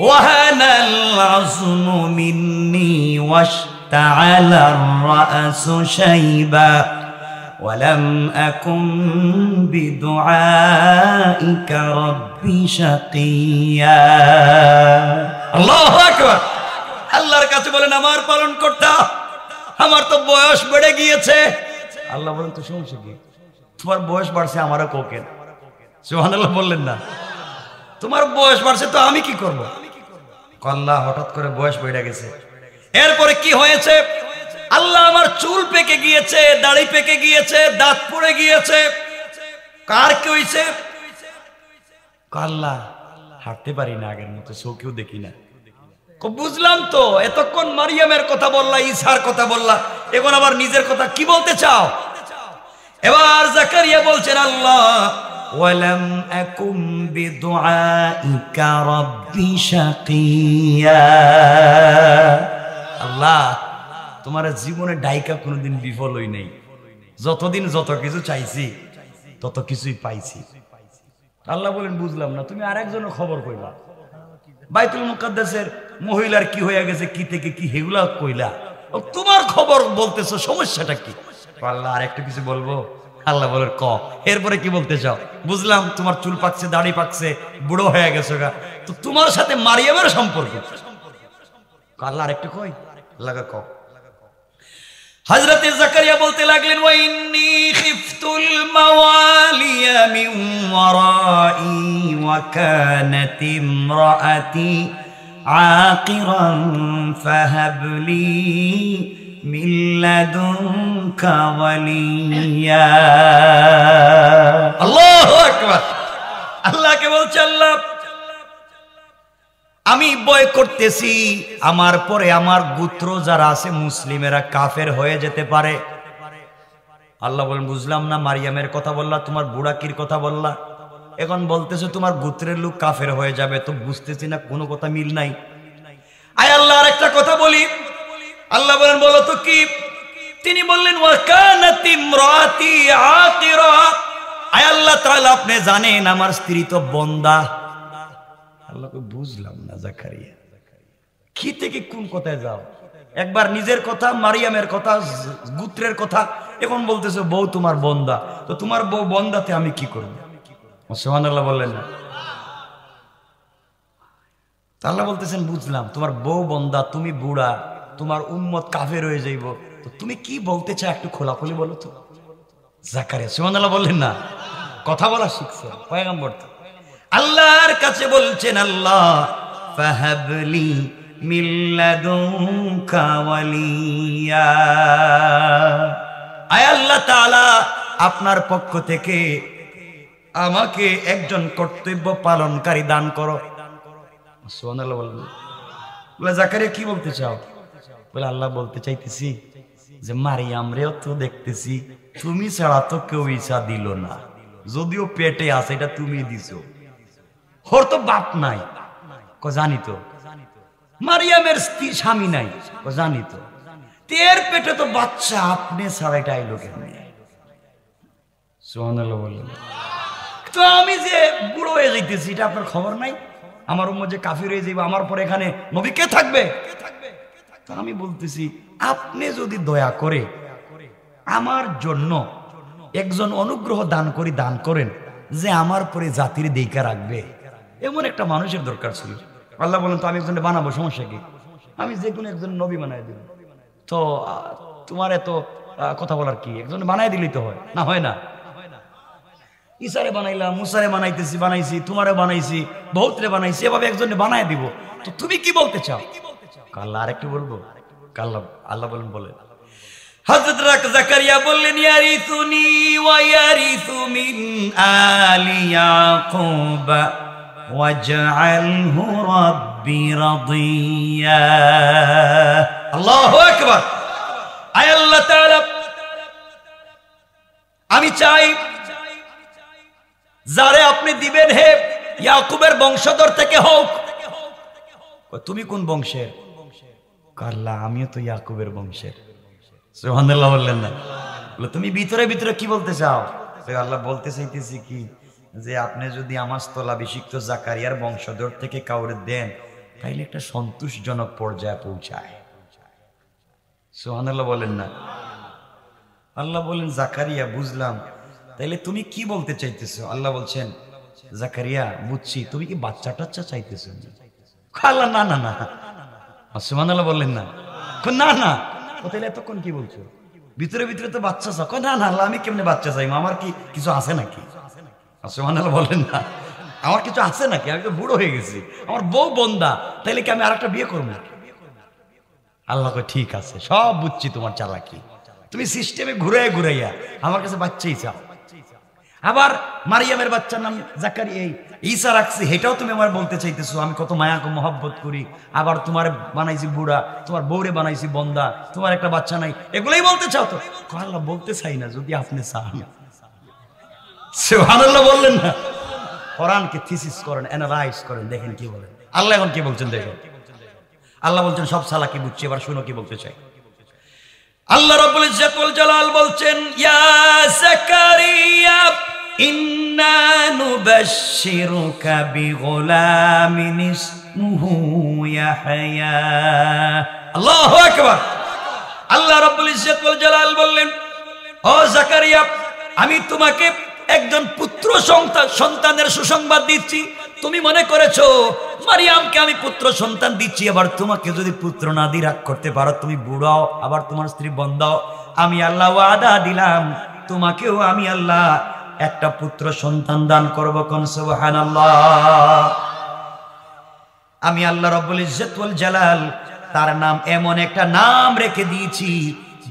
ওয়াহানাল আযমু মিন্নী ওয়াশতাআলা আর-রা'সু শাইবা ওয়ালাম আকুম বিদুআইকা রাব্বি শাকিয়া। আল্লাহু আকবার। আল্লাহর কাছে বলেন আমার পালন কর্তা, আমার তো বয়স বেড়ে গিয়েছে। আল্লাহ বলেন তো সমস্যা কি? তোমার বয়স বাড়ছে, আমারও কোকেন। সুবহানাল্লাহ বললেন না? তোমার বয়স বাড়ছে তো আমি কি করব? আল্লাহ হঠাৎ করে বয়স বেড়ে গেছে। এরপরে কি হয়েছে? আল্লাহ আমার চুল পেকে গিয়েছে, দাড়ি পেকে গিয়েছে, দাঁত পড়ে গিয়েছে। কার কি হয়েছে? আল্লাহ হাঁটতে পারি না আগের মতো, চোখেও দেখি না। বুঝলাম তো, এতক্ষণ মারিয়ামের কথা বললা, ঈসার কথা বললা, এখন আবার নিজের কথা কি বলতে চাও? এবার জাকারিয়া বলছেন আল্লাহ ওয়ালাম আকুম বিদুআইকা রাব্বি শাকিয়া। আল্লাহ তোমার জীবনে ডাইকা কোনোদিন বিফল হই নাই। যতদিন যত কিছু চাইছি তত কিছুই পাইছি। আল্লাহ বলেন বুঝলাম না, তুমি আরেকজনের খবর কইলা, বাইতুল মুকাদ্দাসের মহিলার কি হয়ে গেছে, কি থেকে কি হেগুলা কইলা, তোমার খবর বলতেছো, সমস্যাটা কি? আল্লাহ আরেকটা কিছু বলবো? আল্লাহ বলেন ক। এরপরে কি বলতে চাও? বুঝলাম তোমার চুল পাকছে, দাড়ি পাকছে, বুড়ো হয়ে গেছো গা, তো তোমার সাথে মারিয়ামের সম্পর্ক। আল্লাহ আরেকটা কই? আল্লাহ ক। হযরত জাকারিয়া বলতে লাগলেন ওয়া ইন্নী খিফতুল মাওয়ালিয়া মিন ওয়ারাই ওয়া কানাত ইমরাআতি আকিরান ফাহাবলি মিন লাদুনকা ওয়ালিয়া। আল্লাহু আকবার। আল্লাহকে বলছে আল্লাহ আমি ভয় করতেছি আমার পরে আমার গোত্র যারা আছে মুসলিমেরা কাফের হয়ে যেতে পারে। আল্লাহ বলেন বুঝলাম না, মারিয়ামের কথা বললা, তোমার বুড়াকির কথা বললা, এখন বলতেছে তোমার গোত্রের লোক কাফের হয়ে যাবে, তো বুঝতেছি না কোনো কথা মিল নাই। আয় আল্লাহ আরেকটা কথা বলি। আল্লাহ বলেন বলো তো কি? তিনি বললেন ওয়া কানাত ইমরাতি আকিরা। আয় আল্লাহ তাআলা আপনি জানেন আমার স্ত্রী তো বন্দা। আল্লাহকে বুঝলাম না জাকারিয়া কি থেকে কোন কথায় যাও? একবার নিজের কথা, মারিয়ামের কথা, গোত্রের কথা, এখন বলতেছে বউ তোমার বন্দা, তো তোমার বউ বন্দাতে আমি কি করব? সুবহানাল্লাহ বললেন না? আল্লাহ বলতেছেন বুঝলাম তোমার বউ বন্দা, তুমি বুড়া, তোমার উম্মত কাফের হয়ে যাইব, তো তুমি কি বলতে চাও একটু খোলাখুলি বলো তো। জাকারিয়া সুবহানাল্লাহ বললেন না? কথা বলা শিখছে পয়গম্বর তো। আল্লাহর কাছে বলছেন আল্লাহ ফাহাবলি মিন লাদুনকা ওয়ালিয়া। আয় আল্লাহ তাআলা, আপনার পক্ষ থেকে আমাকে একজন কর্তব্য পালনকারী দান করো। সুবহানাল্লাহ বললেন। বলে জাকারিয়া কি বলতে চাও? বলে আল্লাহ বলতে চাইতেছি যে মারিয়াম রেও তো দেখতেছি তুমি ছাড়া তো কেউ ঈসা দিল না, যদিও পেটে আছে এটা তুমি দিছো, ওর তো বাপ নাই। জানি তো। মারিয়ামের স্ত্রী স্বামী নাই। জানি তো। তের পেটে তো বাচ্চা, আপনি ছাড়া এটা আইলো কেমনে? সুবহানাল্লাহ বললেন। তো আমি যে বুড়ো হয়ে যাইতেছি এটা আপনার খবর নাই? আমার উম্মত যে কাফির হয়ে যাইবে, আমার পরে এখানে নবী কে থাকবে? তো আমি বলতেছি আপনি যদি দয়া করে আমার জন্য একজন অনুগ্রহ দান করেন যে আমার পরে জাতির দেইকা রাখবে, এমন একটা মানুষের দরকার ছিল। আল্লাহ বলেন তো আমি একজনকে বানাবো, সমস্যা কি? আমি যে কোনো একজন নবী বানাই দিব। তো তোমার এত কথা বলার কি? একজন বানাই দিলেই তো হয় না? হয় না? ঈসারে বানাইলাম, মুসারে বানাইছি, তোমারে বানাইছি, বহুতরে বানাইছি, এভাবে একজনে বানাই দিব। তো তুমি কি বলতে চাও? আল্লাহ আরেকটু বলবো। আল্লাহ বলেন হযরত জাকারিয়া বললেন ইয়ারিসুনি ওয়া ইয়ারিসু মিন আলি ইয়াকুব ওয়াজআলহু রাব্বি রাদিয়া। আল্লাহু আকবার। আয় আল্লাহ তাআলা, আমি চাই যারে আপনি দিবেন হে ইয়াকুবের বংশধর থেকে হোক। তুমি কোন বংশের? আল্লাহ আমিও তো ইয়াকুবের বংশের। সুবহানাল্লাহ বললেন না? তুমি ভিতরে ভিতরে কি বলতে চাও? আল্লাহ বলতে চাইতেছি কি যে আপনি যদি আমার স্থলাভিষিক্ত জাকারিয়ার বংশধর থেকে কাউরে দেন তাইলে একটা সন্তোষজনক পর্যায়ে পৌঁছায়। সুবহানাল্লাহ বলেন না? আল্লাহ বলেন জাকারিয়া বুঝলাম, তাইলে তুমি কি বলতে চাইতেছো? আল্লাহ বলছেন জাকারিয়া বুঝছি, তুমি কি বাচ্চা টাচ্চা চাইতেছো? আল্লাহ না না না। সুবহানাল্লাহ বললেন না? না না। তাহলে এতক্ষণ কি বলছো? ভিতরে ভিতরে তো বাচ্চা চাও। না না আল্লাহ, আমি কেমনে বাচ্চা চাই? আমার কি কিছু আছে নাকি? সুবহানাল্লাহ বলেন না? আমার কিছু আছে নাকি? আমি তো বুড়ো হয়ে গেছি, আমার বউ বন্দা, তাইলে কি আমি আরেকটা বিয়ে করবো? আল্লাহ কয় ঠিক আছে, সব বুঝছি তোমার চালাকি, তুমি সিস্টেমে ঘুরাইয়া আমার কাছে বাচ্চাই চাও। আবার মারিয়ামের বাচ্চার নাম জাকারিয়া, ঈসা রাখছি, এটাও তুমি আমার বলতে চাইতেছো আমি কত মায়া মহব্বত করি। আবার তোমার বানাইছি বুড়া, তোমার বউরে বানাইছি বন্দা, তোমার একটা বাচ্চা নাই, এগুলাই বলতে চাও? তো আল্লাহ বলতে চাই না, যদি আপনি চান। সুবহানাল্লাহ বললেন না? কোরআনকে থিসিস করেন, অ্যানালাইজ করেন, দেখেন কি বলেন আল্লাহ। এখন কি বলছেন দেখেন। আল্লাহ বলছেন সব চালাকি বুঝছি, এবার শুনো কি বলতে চাই। আল্লাহ রাব্বুল ইজ্জত ওয়াল জালাল বলছেন ইয়া জাকারিয়া ইন্না নুবাশশিরুকা বিগুলামিন ইসমুহু ইয়াহইয়া। আল্লাহু আকবার। আল্লাহ রাব্বুল ইজ্জত ওয়াল জালাল বললেন ও জাকারিয়া, আমি তোমাকে একজন পুত্র সন্তানের সুসংবাদ দিচ্ছি। তুমি মনে করেছো মারিয়ামকে আমি পুত্র সন্তান দিচ্ছি, আবার তোমাকে যদি পুত্র না দিয়ে রাগ করতে পারো, তুমি বুড়াও, আবার তোমার স্ত্রী বন্ধাও, আমি আল্লাহ ওয়াদা দিলাম তোমাকেও আমি আল্লাহ একটা পুত্র সন্তান দান করবো। কোন সুবহানাল্লাহ। আমি আল্লাহ রাব্বুল ইজ্জত ওয়াল জালাল তার নাম এমন একটা নাম রেখে দিয়েছি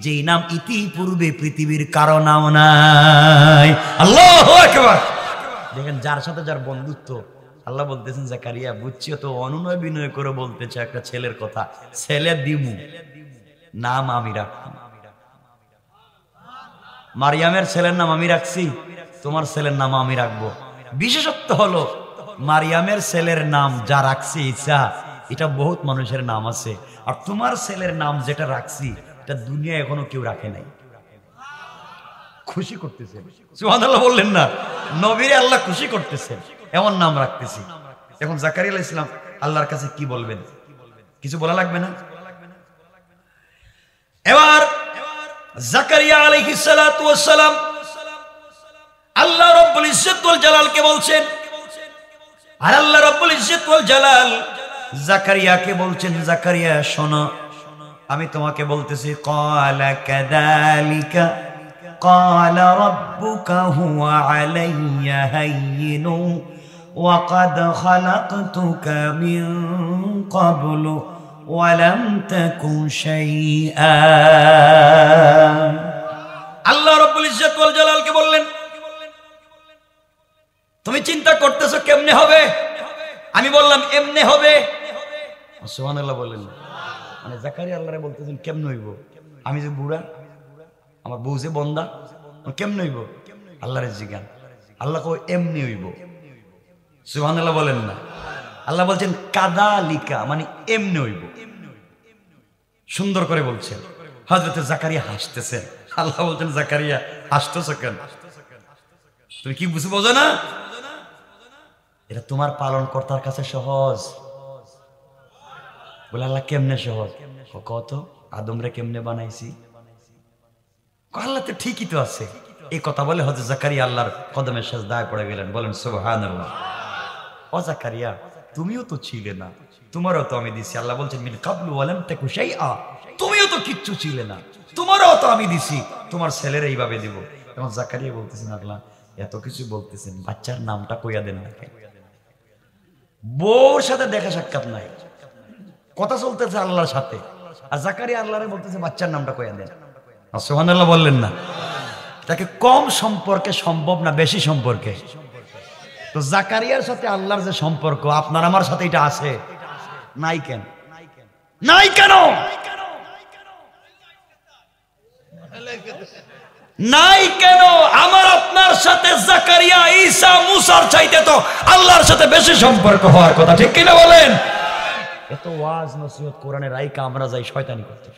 যেই নাম ইতিপূর্বে পৃথিবীর কারো নাম নাই। আল্লাহু আকবার। দেখেন যার সাথে যার বন্ধুত্ব, আল্লাহ বলতেছেন জাকারিয়া বুঝছি, তো অনুনয় বিনয় করে বলতেছে একটা ছেলের কথা, ছেলে দিমু, নাম আমি রাখবো। মারিয়ামের ছেলের নাম আমি রাখছি, তোমার ছেলের নাম আমি রাখবো। বিশেষত্ব হলো মারিয়ামের ছেলের নাম যা রাখছি ঈসা, এটা বহুত মানুষের নাম আছে, আর তোমার ছেলের নাম যেটা রাখছি এটা দুনিয়া এখনো কেউ রাখে নাই। খুশি করতেছে। সুবহানাল্লাহ বললেন না? নবীরে আল্লাহ খুশি করতেছেন, এমন নাম রাখতেছি। এখন জাকারিয়া আলাইহিস সালাম আল্লাহর কাছে কি বলবেন? কিছু বলা লাগবে না? এবার জাকারিয়া আলাইহিস সালাতু ওয়াস সালাম আল্লাহ রাব্বুল ইজ্জত ওয়াল জালালকে বলছেন, আর আল্লাহ রাব্বুল ইজ্জত ওয়াল জালাল জাকারিয়াকে বলছেন জাকারিয়া শোনো, আমি তোমাকে বলতেছি ক্বালা কাযালিকা ক্বালা রাব্বুকা হুয়া আলাইয়া হাইয়িনু ওয়া ক্বাদ খালাকতুকা মিন ক্বাবলু ওয়ালাম তাকু শাইআ। আল্লাহ রাব্বুল ইজ্জত ওয়াল জালালকে বললেন, তুমি চিন্তা করতেছো কেমনে হবে? আমি বললাম এমনে হবে। সুবহানাল্লাহ বললেন। মানে জাকারিয়া আল্লাহরে বলতেছেন কেমনে হইব? আমি যে বুড়া, আমার বউ যে বন্দা, কেমনে হইব? আল্লাহরে জিজ্ঞান। আল্লাহ কয় এমনি হইব। সুবহানাল্লাহ বলেন না। আল্লাহ বলছেন কাযালিকা, মানে এমনি হইব। সুন্দর করে বলছেন। হযরত জাকারিয়া হাসতেছেন। আল্লাহ বলছেন জাকারিয়া হাসতেছো কেন? তুমি কি বোঝো না? এটা তোমার পালন কর্তার কাছে সহজ। বলে আল্লাহ কেমনে সহজ? কত আদমরে কেমনে বানাইছি? আল্লাহ তো ঠিকই তো আছে। এই কথা বলে হযরত জাকারিয়া আল্লাহর কদমে সিজদায় পড়ে গেলেন। বলেন সুবহানাল্লাহ। ও জাকারিয়া, তুমিও তো ছিলে না, তোমারও তো আমি দিছি। আল্লাহ বলছেন মিন কাবলু ওয়ালাম তাকু শাইআ, তুমিও তো কিচ্ছু ছিলে না, তোমারও তো আমি দিছি, তোমার ছেলের এইভাবে দিব। তখন জাকারিয়া বলতেছেন আল্লাহ এত কিছু বলতেছেন, বাচ্চার নামটা কইয়া দেন না। বউর সাথে দেখা সাক্ষাৎ নাই, কথা চলতেছে আল্লাহর সাথে, আর জাকারিয়া আল্লাহরে বলতেছে বাচ্চার নামটা কইয়া দেন। সুবহানাল্লাহ বললেন না? তাকে কম সম্পর্কে সম্ভব না বেশি সম্পর্কে? তো জাকারিয়ার সাথে আল্লাহর যে সম্পর্ক আপনার আমার সাথে এটা আছে, নাই কেন? নাই কেন? নাই কেন? আমার আপনার সাথে জাকারিয়া ঈসা মুসার চাইতে তো আল্লাহর সাথে বেশি সম্পর্ক হওয়ার কথা, ঠিক কিনা বলেন? এত ওয়াজ নসিহত কোরআনের রাইকা আমরা যাই শয়তানি করতে।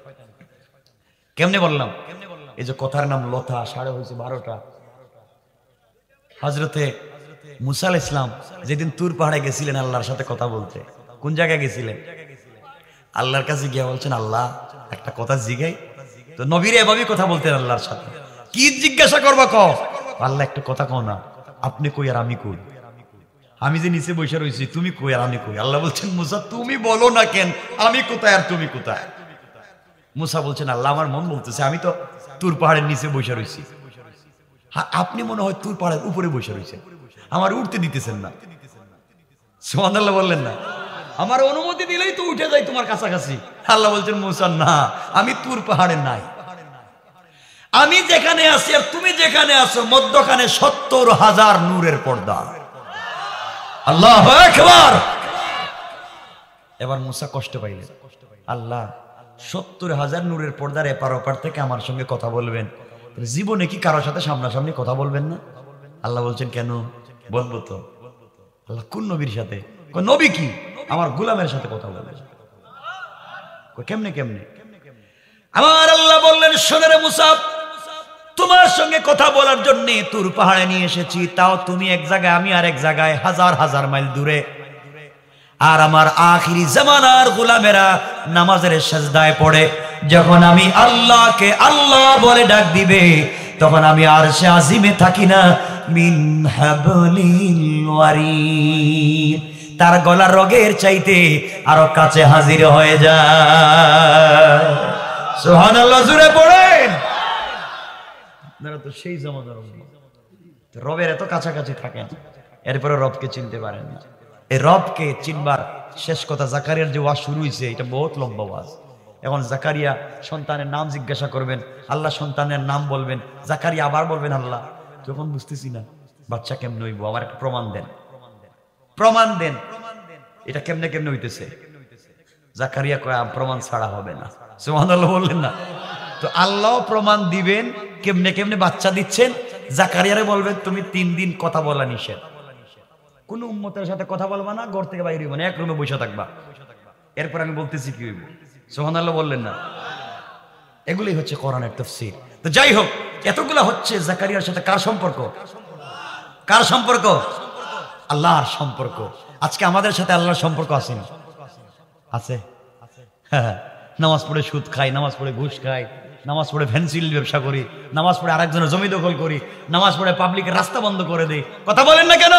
কেমনে বললাম? এই যে কথার নাম লতা, সাড়ে হয়েছে 12টা। হযরতে মুসা আলাইহিস সালাম যেদিন তুর পাহাড়ে গেছিলেন আল্লাহর সাথে কথা বলতে, কোন জায়গায় গেছিলেন? আল্লাহর কাছে গিয়ে বলছেন আল্লাহ একটা কথা জিগাই। তো নবীরে এভাবেই কথা বলতেন আল্লাহর সাথে। কি জিজ্ঞাসা করবা কও? আল্লাহ একটা কথা কও না, আপনি কই আর আমি কই? আমি যে নিচে বসে রয়েছি তুমি কই আর আমি কই? আল্লাহ বলছেন মুসা তুমি বলো না কেন আমি কোথায় আর তুমি কোথায়? মুসা বলছেন আল্লাহ আমার মন বলতেছে আমি তো তুর পাহাড়ের নিচে বসে রয়েছি, আপনি মনে হয় তুর পাহাড়ের উপরে বসে রয়েছেন, আমার উঠতে দিতেছেন না। সুবহানাল্লাহ বললেন না? আমার অনুমতি দিলেই তো উঠে যাই তোমার কাছাকাছি। আল্লাহ বলছেন মুসা না, আমি তুর পাহাড়ে নাই, আমি যেখানে আছি আর তুমি যেখানে আছো মধ্যখানে 70,000 নূরের পর্দা। আল্লাহু আকবার। এবার মুসা কষ্ট পাইলেন, আল্লাহ 70,000 নূরের পর্দার এপার ওপার থেকে আমার সঙ্গে কথা বলবেন, জীবনে কি কারোর সাথে সামনাসামনি কথা বলবেন না? আল্লাহ বলছেন কেন? বলবো তো। আল্লাহ কোন নবীর সাথে? নবী কি? আমার গোলামের সাথে কথা বলবেন। কেমনে কেমনে? আমার আল্লাহ বললেন শোনো রে মুসা, তোমার সঙ্গে কথা বলার জন্য তুর পাহাড়ে নিয়ে এসেছি, তাও তুমি এক জায়গায় আমি আর এক জায়গায়, হাজার হাজার মাইল দূরে। আর আমার আখিরি জামানার গোলামেরা নামাজের সিজদায় পড়ে যখন আমি আল্লাহকে আল্লাহ বলে ডাক দিবে তখন আমি আরশে আজিমে থাকি না, মিন হাবলিল ওয়ারিদ, তার গলার রগের চাইতে আরো কাছে হাজির হয়ে যায়। সুবহানাল্লাহ জোরে পড়েন। আপনারা তো সেই জামানার রবের এত কাছাকাছি থাকেন, এরপরে রবকে চিনতে পারেন না। এই রবকে চিনবার শেষ কথা জাকারিয়ার যে ওয়াজ শুরু হয়েছে এটা বহুত লম্বা ওয়াজ। এখন জাকারিয়া সন্তানের নাম জিজ্ঞাসা করবেন, আল্লাহ সন্তানের নাম বলবেন, জাকারিয়া আবার বলবেন আল্লাহ যখন বুঝতেছি না বাচ্চা কেমনে হইব, আমার একটা প্রমাণ দেন, প্রমাণ দেন, এটা কেমনে কেমনে হইতেছে। জাকারিয়া কয় প্রমাণ ছাড়া হবে না। সুবহানাল্লাহ বললেন না? তো আল্লাহ প্রমাণ দিবেন কেমনে কেমনে বাচ্চা দিচ্ছেন। জাকারিয়ারে বলবেন তুমি 3 দিন কথা বলা নিষেধ, কোন উম্মতের সাথে কথা বলবা না, ঘর থেকে বাইরে হইবা না, এক রুমে বসে থাকবা, এরপর আমি বলতেছি কি হইব। সুবহানাল্লাহ বললেন না? এগুলোই হচ্ছে কোরআনের তাফসীর। তো যাই হোক, এতগুলা হচ্ছে জাকারিয়ার সাথে কার সম্পর্ক? কার সম্পর্ক? আল্লাহর সম্পর্ক। আজকে আমাদের সাথে আল্লাহর সম্পর্ক আছে না? আছে। হ্যাঁ, নামাজ পড়ে সুদ খাই, নামাজ পড়ে ঘুষ খাই, নামাজ পড়ে ভ্যানসিল ব্যবসা করি, নামাজ পড়ে আরেকজনের জমি দখল করি, নামাজ পড়ে পাবলিকের রাস্তা বন্ধ করে দেই। কথা বলেন না কেন?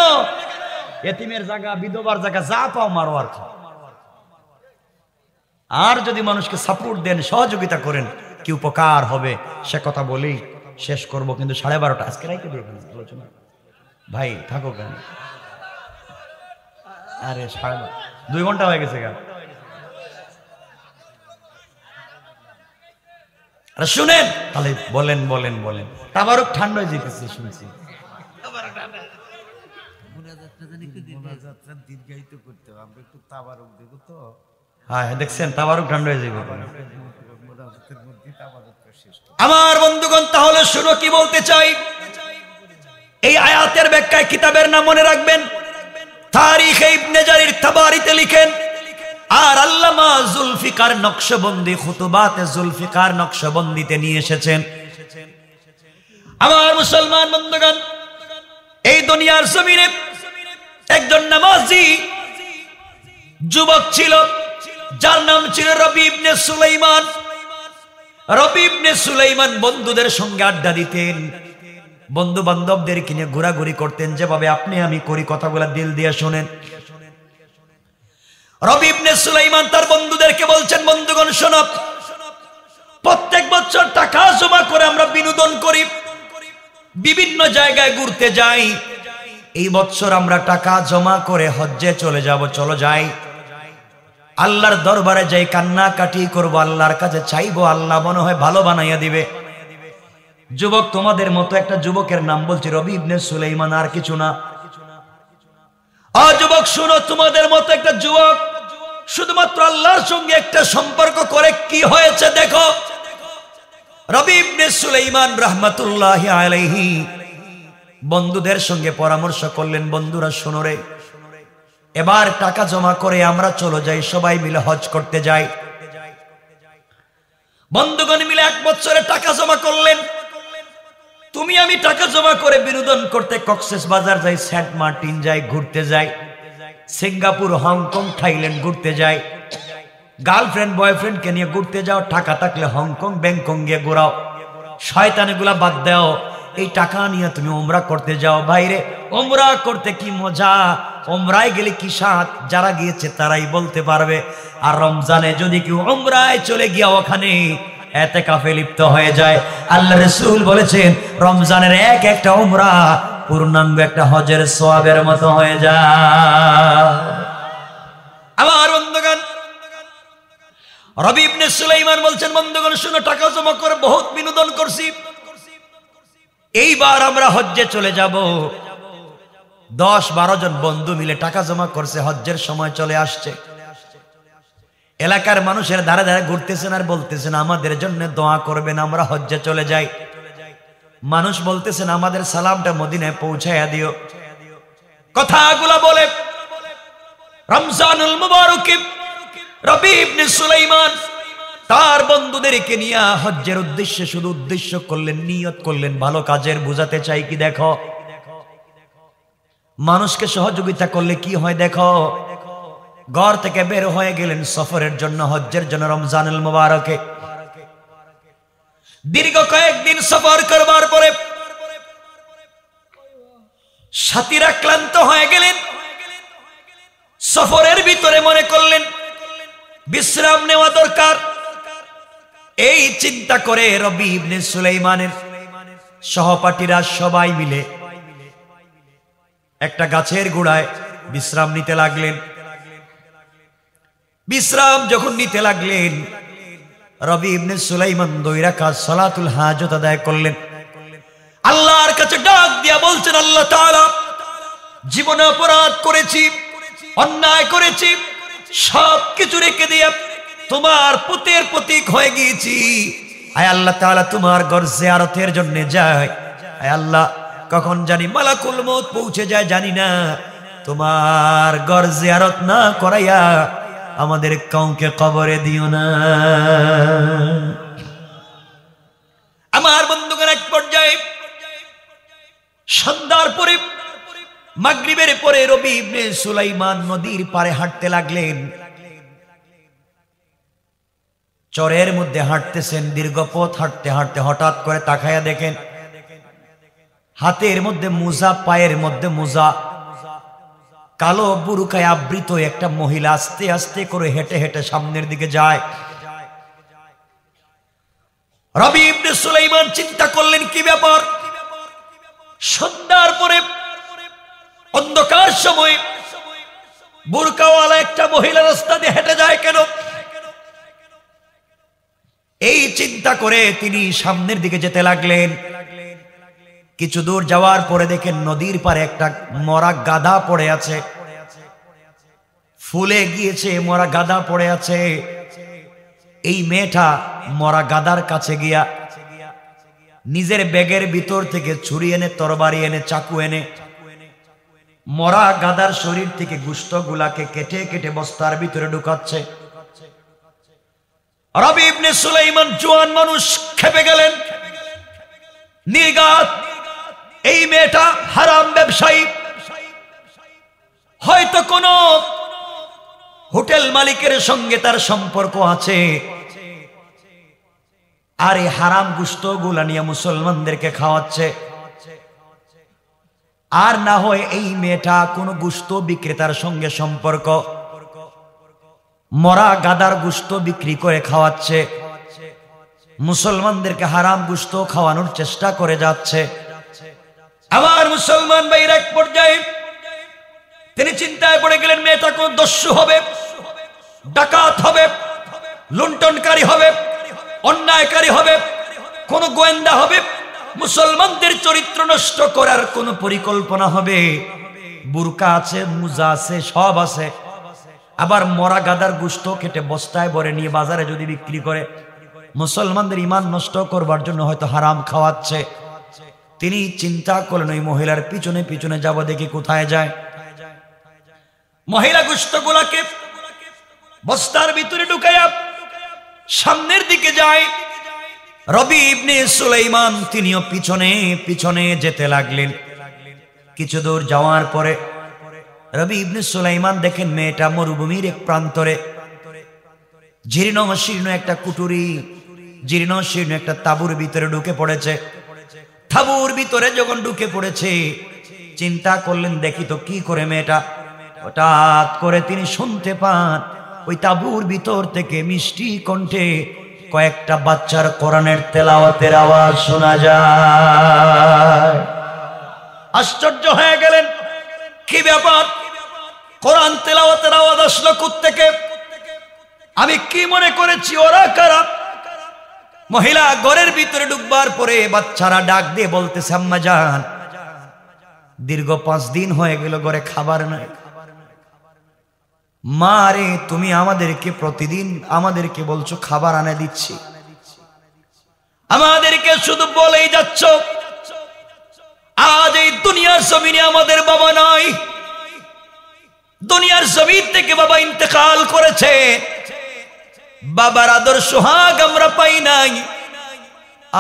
এতিমের জায়গা, বিধবার জায়গা, যা পাও মারো আর খাও। আর যদি মানুষকে সাপোর্ট দেন, সহযোগিতা করেন, কি উপকার হবে সে কথা বলেই শেষ করব। কিন্তু 12:30 আজকে রাইতে দিয়ে আলোচনা ভাই থাকো কেন? আরে 2 ঘন্টা হয়ে গেছে গা। আর শুনেন তাহলে বলেন বলেন বলেন তাবারক ঠান্ডা হয়ে যেতেছে শুনছি হ্যাঁ দেখছেন তাবারক ঠান্ডা হয়ে যাবে আমার বন্ধুগণ। তাহলে শুনো কি বলতে চাই। এই আয়াতের ব্যাখ্যায় কিতাবের নাম মনে রাখবেন, তারিখে ইবনে জারির তাবারিতে লিখেন, আর আল্লামা জুলফিকার নকশবন্দি খুতুবাতে জুলফিকার নকশবন্দিতে নিয়ে এসেছেন। আমার মুসলমান বন্ধুগণ, এই দুনিয়ার জমিনে একজন নামাজি যুবক ছিল, যার নাম ছিল রবি ইবনে সুলাইমান। রবি ইবনে সুলাইমান বন্ধুদের সঙ্গে আড্ডা দিতেন, বন্ধু বান্ধবদের কিনে ঘোরাঘুরি করতেন, যেভাবে আপনি আমি করি। কথাগুলা দিল দিয়ে শোনেন। রবি ইবনে সুলাইমান তার বন্ধুদেরকে বলছেন, বন্ধুগণ শোনো, প্রত্যেক বছর টাকা জমা করে আমরা বিনোদন করি, বিভিন্ন জায়গায় ঘুরতে যাই। এই বছর আমরা টাকা জমা করে হজ্জে চলে যাব, চলো যাই, আল্লাহর দরবারে যাই, কান্নাকাটি করবো, আল্লাহর কাছে চাইবো, আল্লাহ মনে হয় ভালো বানাইয়া দিবে। যুবক, তোমাদের মতো একটা যুবকের নাম বলছি রবি ইবনে সুলাইমান, আর কিছু না। যুবক শুনো, তোমাদের মতো একটা যুবক শুধুমাত্র আল্লাহর সঙ্গে একটা সম্পর্ক করে কি হয়েছে দেখো। রবি ইবনে সুলাইমান রাহমাতুল্লাহি আলাইহি বন্ধুদের সঙ্গে পরামর্শ করলেন, বন্ধুরা শোনো রে, এবার টাকা জমা করে আমরা চলে যাই, সবাই মিলে হজ করতে যাই। বন্ধুগণ মিলে এক বছরে টাকা জমা করলেন। তুমি আমি টাকা জমা করে বিনোদন করতে কক্সবাজার যাই, সেন্ট মার্টিন যাই, ঘুরতে যাই, সিঙ্গাপুর, হংকং, থাইল্যান্ড ঘুরতে যাই। গার্লফ্রেন্ড বয়ফ্রেন্ডকে নিয়ে ঘুরতে যাও, টাকা থাকলে হংকং ব্যাংকক গিয়ে ঘোরাও। শয়তানিগুলা বাদ দাও, এই টাকা নিয়ে তুমি উমরা করতে যাও। ভাইরে, উমরা করতে কি মজা, উমরায় গেলে কি স্বাদ, যারা গিয়েছে তারাই বলতে পারবে। আর রমজানে যদি কেউ উমরায় চলে গিয়া ওখানে ইতিকাফে লিপ্ত হয়ে যায়, আল্লাহ রাসূল বলেছেন রমজানের এক একটা উমরা পূর্ণাঙ্গ একটা হজের সওয়াবের মতো হয়ে যায়। আমার বন্ধুগণ, রবি ইবনে সুলাইমান বলছেন, বন্ধুগণ শুনো, টাকা জমা করে বহুত বিনোদন করছি, এইবার আমরা হজ্জে চলে যাব। 10-12 জন বন্ধু মিলে টাকা জমা করছে, হজ্জের সময় চলে আসছে। এলাকার মানুষের ধারে ধারে ঘুরতেছেন আর বলতেছেন আমাদের জন্য দোয়া করবেন, আমরা হজ্জে চলে যাই। মানুষ বলতেছেন আমাদের সালামটা মদিনায় পৌঁছায়া দিও। কথাগুলো বলে রমজানুল মুবারকে রবি ইবনে সুলাইমান তার বন্ধুদেরকে নিয়ে হজ্জের উদ্দেশ্যে শুধু উদ্দেশ্য করলেন, নিয়ত করলেন ভালো কাজের। বুঝাতে চাই কি দেখো, মানুষকে সহযোগিতা করলে কি হয় দেখো। ঘর থেকে বের হয়ে গেলেন সফরের জন্য, হজ্জের জন্য রমজানুল মুবারকে। দীর্ঘ কয়েকদিন সফর করবার পরে সাথীরা ক্লান্ত হয়ে গেলেন। সফরের ভিতরে মনে করলেন বিশ্রাম নেওয়া দরকার। এই চিন্তা করে রবি ইবনে সুলাইমানের সহপাঠীরা সবাই মিলে একটা গাছের গোড়ায় বিশ্রাম নিতে লাগলেন। বিশ্রাম যখন নিতে লাগলেন, রবি ইবনে সুলাইমান 2 রাকাত সালাতুল হাজত আদায় করলেন। আল্লাহর কাছে ডাক দিয়া বলছেন, আল্লাহ তাআলা, জীবনে অপরাধ করেছি, অন্যায় করেছি, সব কিছু রেখে দিয়ে তোমার পুতের প্রতীক হয়ে গিয়েছি। আয় আল্লাহ তাআলা, তোমার ঘর জিয়ারতের জন্য যায়। আয় আল্লাহ, কখন জানি মালাকুল মউত পৌঁছে যায় জানি না, তোমার ঘর জিয়ারত না করাইয়া আমাদের কাউকে কবরে দিও না। আমার বন্ধুগণ, এক পর্যায়ে সন্ধ্যার পরে, মাগরিবের পরে রবি ইবনে সুলাইমান নদীর পারে হাঁটতে লাগলেন। চরের মধ্যে হাঁটতেছেন, দীর্ঘ পথ হাঁটতে হাঁটতে হঠাৎ করে তাকায়া দেখেন হাতের মধ্যে মোজা, পায়ের মধ্যে মোজা, কালো বুরকায় আবৃত একটা মহিলা আস্তে আস্তে করে হেঁটে হেঁটে সামনের দিকে যায়। রবি ইবনে সুলাইমান চিন্তা করলেন কি ব্যাপার, সন্ধ্যার পরে অন্ধকার সময় বুরকাওয়ালা একটা মহিলা রাস্তা দিয়ে হেঁটে যায় কেন? এই চিন্তা করে তিনি সামনের দিকে যেতে লাগলেন। কিছু দূর যাওয়ার পরে দেখেন নদীর পারে একটা মরা গাধা পড়ে আছে, ফুলে গিয়েছে, মরা গাধা পড়ে আছে। এই মেয়েটা মরা গাধার কাছে গিয়া নিজের ব্যাগের ভিতর থেকে ছুরি এনে, তরবারি এনে, চাকু এনে মরা গাধার শরীর থেকে গোশত গুলাকে কেটে কেটে বস্তার ভিতরে ঢুকাচ্ছে। রবি ইবনে সুলাইমান জওয়ান মানুষ খেপে গেলেন। নির্ঘাত এই মেয়েটা হারাম ব্যবসায়ী, হয়তো কোনো হোটেল মালিকের সঙ্গে তার সম্পর্ক আছে, আর এই হারাম গোশত গুলা নিয়ে মুসলমানদেরকে খাওয়াচ্ছে। আর না হয় এই মেয়েটা কোনো গোশত বিক্রেতার সঙ্গে সম্পর্ক, মরা গাদার গোশত বিক্রি করে খাওয়াচ্ছে, মুসলমানদেরকে হারাম গোশত খাওয়ানোর চেষ্টা করে যাচ্ছে। আমার মুসলমান ভাইয়ের এক পর্যায়ে তিনি চিন্তায় পড়ে গেলেন, মেয়েটা কোন দস্যু হবে, ডাকাত হবে, লুণ্ঠনকারী হবে, অন্যায়কারী হবে, কোন গোয়েন্দা হবে, মুসলমানদের চরিত্র নষ্ট করার কোন পরিকল্পনা হবে। বুরকা আছে, মুজা আছে, সব আছে। আবার মরা গাদার গোশত কেটে বস্তায় ভরে নিয়ে বাজারে যদি বিক্রি করে, মুসলমানদের ঈমান নষ্ট করবার জন্য হয়তো হারাম খাওয়াচ্ছে। তিনি চিন্তা করলেন ওই মহিলার পিছনে পিছনে যাব, দেখি কোথায় যায়। মহিলা গোশতগুলাকে বস্তার ভিতরে ঢুকাইয়া সামনের দিকে যায়। রবি ইবনে সুলাইমান তিনিও পিছনে পিছনে যেতে লাগলেন। কিছু দূর যাওয়ার পরে রবি ইবনে সুলাইমান দেখেন মেয়েটা মরুভূমির এক প্রান্তরে জীর্ণ শীর্ণ একটা কুটুরি, জীর্ণ শীর্ণ একটা তাঁবুর ভিতরে ঢুকে পড়েছে। তাঁবুর ভিতরে যখন ঢুকে পড়েছে, চিন্তা করলেন দেখি তো কি করে মেয়েটা। হঠাৎ করে তিনি শুনতে পান ওই তাঁবুর ভিতর থেকে মিষ্টি কণ্ঠে কয়েকটা বাচ্চার কোরআনের তেলাওয়াতের আওয়াজ শোনা যায়। আশ্চর্য হয়ে গেলেন, কি ব্যাপার, কোরআন তেলাওয়াতের আওয়াজ আসলো কোত্থেকে? আমি কি মনে করেছি ওরা কারা? মহিলা ঘরের ভিতরে ঢুকবার পরে বাচ্চারা ডাক দিয়ে বলতেছে, আম্মা জান, দীর্ঘ 5 দিন হয়ে গেল ঘরে খাবার নাই। মা রে, তুমি আমাদেরকে প্রতিদিন আমাদেরকে বলছো খাবার আনে দিচ্ছি, আমাদেরকে শুধু বলেই যাচ্ছ। আজ এই দুনিয়ার জমিনে আমাদের বাবা নাই, দুনিয়ার জমিন থেকে বাবা ইন্তেকাল করেছে, বাবার আদর সোহাগ আমরা পাই নাই।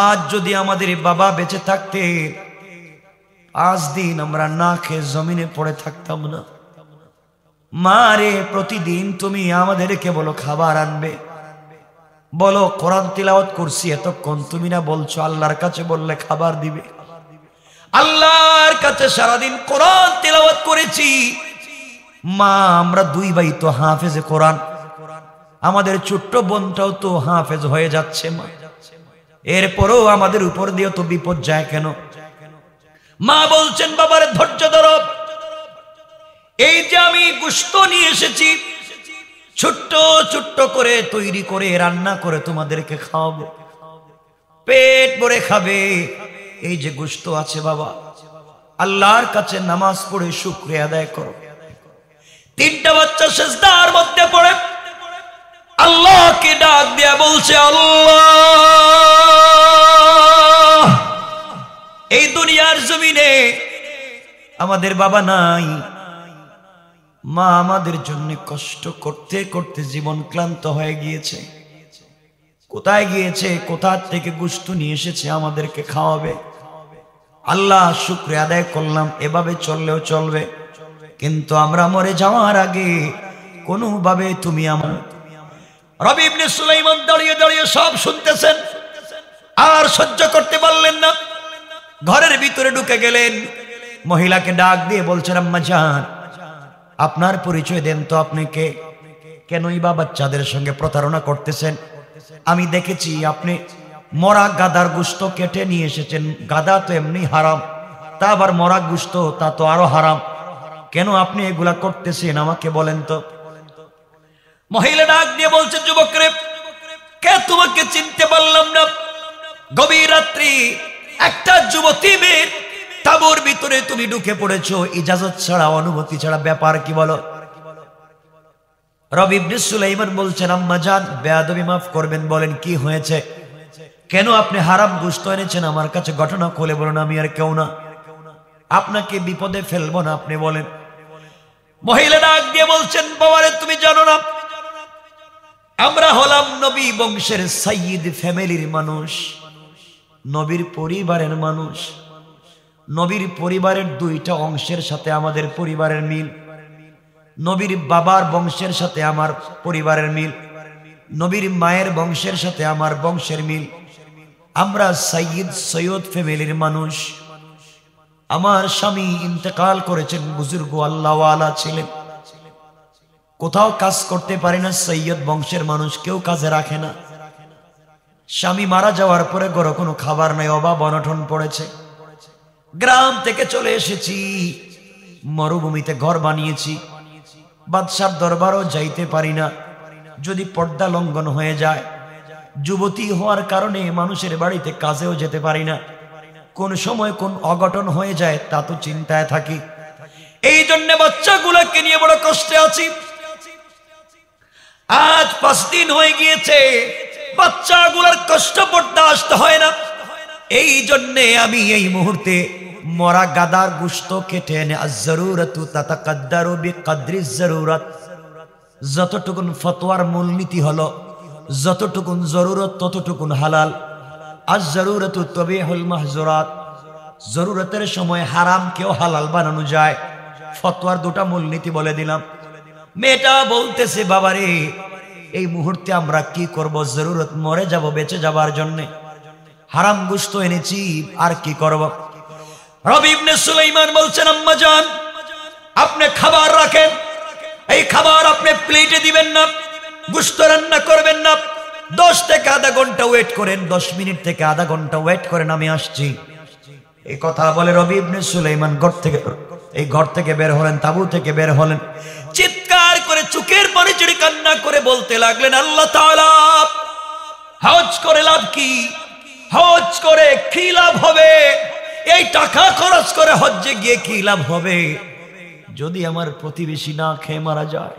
আজ যদি আমাদের বাবা বেঁচে থাকতে 5 দিন আমরা না খেয়ে জমিনে পড়ে থাকতাম না। মা রে, প্রতিদিন তুমি আমাদেরকে বলো খাবার আনবে, বলো কোরআন তিলাওয়াত করছি এতক্ষণ, তুমি না বলছো আল্লাহর কাছে বললে খাবার দিবে। আল্লাহর কাছে সারাদিন কোরআন তিলাওয়াত করেছি। মা, আমরা 2 ভাই তো হাফেজে কোরআন, আমাদের ছোট্ট বোনটাও তো হাফেজ হয়ে যাচ্ছে মা, এরপরও আমাদের উপর দিয়ে তো বিপদ যায় কেন? মা বলছেন, বাবার ধৈর্য ধরো, এই যে আমি গোশত নিয়ে এসেছি, ছোট্ট ছোট্ট করে তৈরি করে রান্না করে তোমাদেরকে খাওয়াবো, পেট ভরে খাবে। এই যে গোশত আছে বাবা, আল্লাহর কাছে নামাজ পড়ে শুকরিয়া আদায় করো। 3টা বাচ্চা সিজদার মধ্যে পড়ে আল্লাহকে ডাক দিয়া বলছে, আল্লাহ, এই দুনিয়ার জমিনে আমাদের বাবা নাই, মা আমাদের জন্য কষ্ট করতে করতে জীবন ক্লান্ত হয়ে গিয়েছে, কোথায় গিয়েছে, কোথা থেকে গোশত নিয়ে এসেছে আমাদেরকে খাওয়াবে। আল্লাহ শুকরিয়া আদায় করলাম, এভাবে চললেও চলবে, কিন্তু আমরা মরে যাওয়ার আগে কোনোভাবে তুমি আমার। রবি ইবনে সুলাইমান দাঁড়িয়ে দাঁড়িয়ে সব শুনতেছেন, আর সহ্য করতে পারলেন না, ঘরের ভিতরে ঢুকে গেলেন। মহিলাকে ডাক দিয়ে বলছেন, আম্মা জান, আপনার পরিচয় দেন তো, আপনি কে? কেনই বা বাচ্চাদের সঙ্গে প্রতারণা করতেছেন? আমি দেখেছি আপনি মরা গাদার গোশত কেটে নিয়ে এসেছেন, গাদা তো এমনি হারাম, তা আবার মরা গোশত তা তো আরো হারাম, কেন আপনি এগুলা করতেছেন আমাকে বলেন তো। মহিলা ডাক দিয়ে বলছে, যুবক রে, কে তোমাকে চিনতে পারলাম না। গভীর রাত্রি একটা যুবতী মেয়ের তাঁবুর ভিতরে তুমি ঢুকে পড়েছো ইজাজত ছাড়া, অনুমতি ছাড়া, ব্যাপার কি বলো? রবি ইবনে সুলাইমান বলছেন, আম্মা জান বেয়াদবি মাফ করবেন, বলেন কি হয়েছে? কেন আপনি হারাম গোশত এনেছেন আমার কাছে? ঘটনা খুলে বলুন, আমি আর কেউ না, আপনাকে বিপদে ফেলবো না, আপনি বলেন। মহিলা ডাক দিয়ে বলছেন, বাবারে তুমি জানো না আমরা হলাম নবী বংশের সাইয়্যিদ ফ্যামিলির মানুষ, নবীর পরিবারের মানুষ। নবীর পরিবারের দুইটা অংশের সাথে আমাদের পরিবারের মিল। নবীর বাবার বংশের সাথে আমার পরিবারের মিল, নবীর মায়ের বংশের সাথে আমার বংশের মিল। আমরা সাইয়্যিদ সৈয়দ ফ্যামিলির মানুষ। আমার স্বামী ইন্তেকাল করেছেন, বুজুর্গ আল্লাহওয়ালা ছিলেন, কোথাও কাজ করতে পারে না। সৈয়দ বংশের মানুষ কেউ কাজে রাখে না। স্বামী মারা যাওয়ার পরে ঘরে কোনো খাবার নাই, অভাব অনটন পড়েছে। গ্রাম থেকে চলে এসেছি, মরুভূমিতে ঘর বানিয়েছি, বাদশার দরবারও যাইতে পারি না, যদি পর্দা লঙ্ঘন হয়ে যায়। যুবতী হওয়ার কারণে মানুষের বাড়িতে কাজেও যেতে পারি না, কোন সময় কোন অঘটন হয়ে যায় তা তো চিন্তায় থাকি। এই জন্য বাচ্চাগুলোকে নিয়ে বড় কষ্টে আছি। আজ 5 দিন হয়ে গিয়েছে, বাচ্চাগুলোর কষ্ট বরদাস্ত হয় না। এই জন্য আমি এই মুহূর্তে মরা গাদার গোশত কেটে এনে আজ-জরুরাতু তাতাকাদ্দারু বিকদ্রি জরুরাত, যতটুকুন ফতোয়ার মূলনীতি হলো যতটুকুন জরুরত ততটুকুন হালাল। আজ-জরুরাতু তাবিহুল মাহজুরাত, জরুরতের সময় হারাম কেউ হালাল বানানো যায়। ফতোয়ার দুটা মূলনীতি বলে দিলাম। মেয়েটা বলতেছে, বাবারে এই মুহূর্তে আমরা কি করব? জরুরত, মরে যাব বেঁচে যাবার জন্য, হারাম গোশত এনেছি, আর কি করব? রবি ইবনে সুলাইমান বলছেন, আম্মা জান আপনি খাবার রাখেন, এই খাবার আপনি প্লেটে দিবেন না, গোশত রান্না করবেন না, 10 থেকে আধা ঘন্টা ওয়েট করেন, 10 মিনিট থেকে আধা ঘন্টা ওয়েট করেন, আমি আসছি। এই কথা বলে রবি ইবনে সুলাইমান ঘর থেকে বের হলেন, তাঁবু থেকে বের হলেন, চিৎকার করে চোখের পানি ছেড়ে কান্না করে বলতে লাগলেন, আল্লাহ তাআলা, হজ করে লাভ কি? হজ করে কি লাভ হবে? এই টাকা খরচ করে হজ্জে গিয়ে কি লাভ হবে যদি আমার প্রতিবেশী না খেয়ে মারা যায়?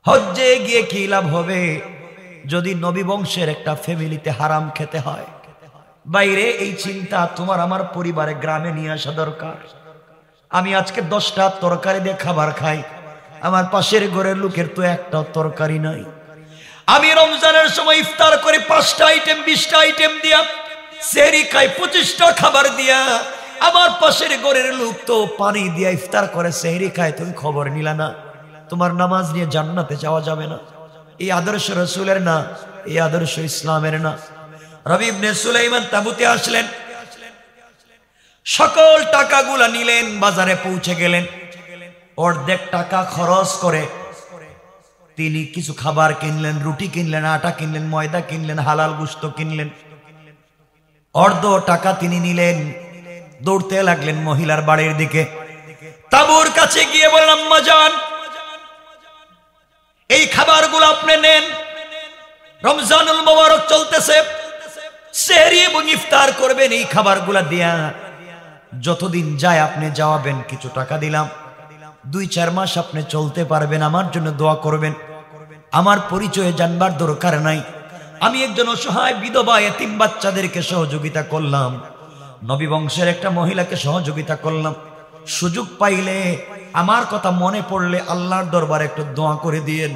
হজ্জে গিয়ে কি লাভ হবে যদি নবী বংশের একটা ফ্যামিলিতে হারাম খেতে হয়? বাইরে এই চিন্তা তোমার আমার পরিবারে গ্রামে নিয়ে আসা দরকার। আমি আজকে 10টা তরকারি দিয়ে খাবার খাই, আমার পাশের ঘরের লোকের তো একটা তরকারি নাই। আমি রমজানের সময় ইফতার করে 5টা আইটেম 20টা আইটেম দিয়া, সেহরি খাই 25টা খাবার দিয়া, আমার পাশের ঘরের লোক তো পানি দিয়া ইফতার করে সেহরি খায়, তুমি খবর নিলা না? তোমার নামাজ নিয়ে জান্নাতে যাওয়া যাবে না। এই আদর্শ রাসূলের না, এই আদর্শ ইসলামের না। রবি ইবনে সুলাইমান তাঁবুতে আসলেন, সকল টাকাগুলা নিলেন, বাজারে পৌঁছে গেলেন, অর্ধেক টাকা খরচ করে তিনি কিছু খাবার কিনলেন, রুটি কিনলেন, আটা কিনলেন, ময়দা কিনলেন, হালাল গোশত কিনলেন। অর্ধ টাকা তিনি নিলেন, দৌড়তে লাগলেন মহিলার বাড়ির দিকে। তাঁবুর কাছে গিয়ে বলেন, আম্মা জান এই খাবারগুলো আপনি নেন, রমজানুল মুবারক চলতেছে, সেহরি এবং ইফতার করবেন এই খাবারগুলা দিয়া, যতদিন যায় আপনি যাওয়াবেন, কিছু টাকা দিলাম, 2-4 মাস আপনি চলতে পারবেন, আমার জন্য দোয়া করবেন। আমার পরিচয়ে জানবার দরকার নাই, আমি একজন অসহায় বিধবা এতিম বাচ্চাদেরকে সহযোগিতা করলাম, নবী বংশের একটা মহিলাকে সহযোগিতা করলাম। সুযোগ পাইলে আমার কথা মনে পড়লে আল্লাহর দরবারে একটু দোয়া করে দিয়েন,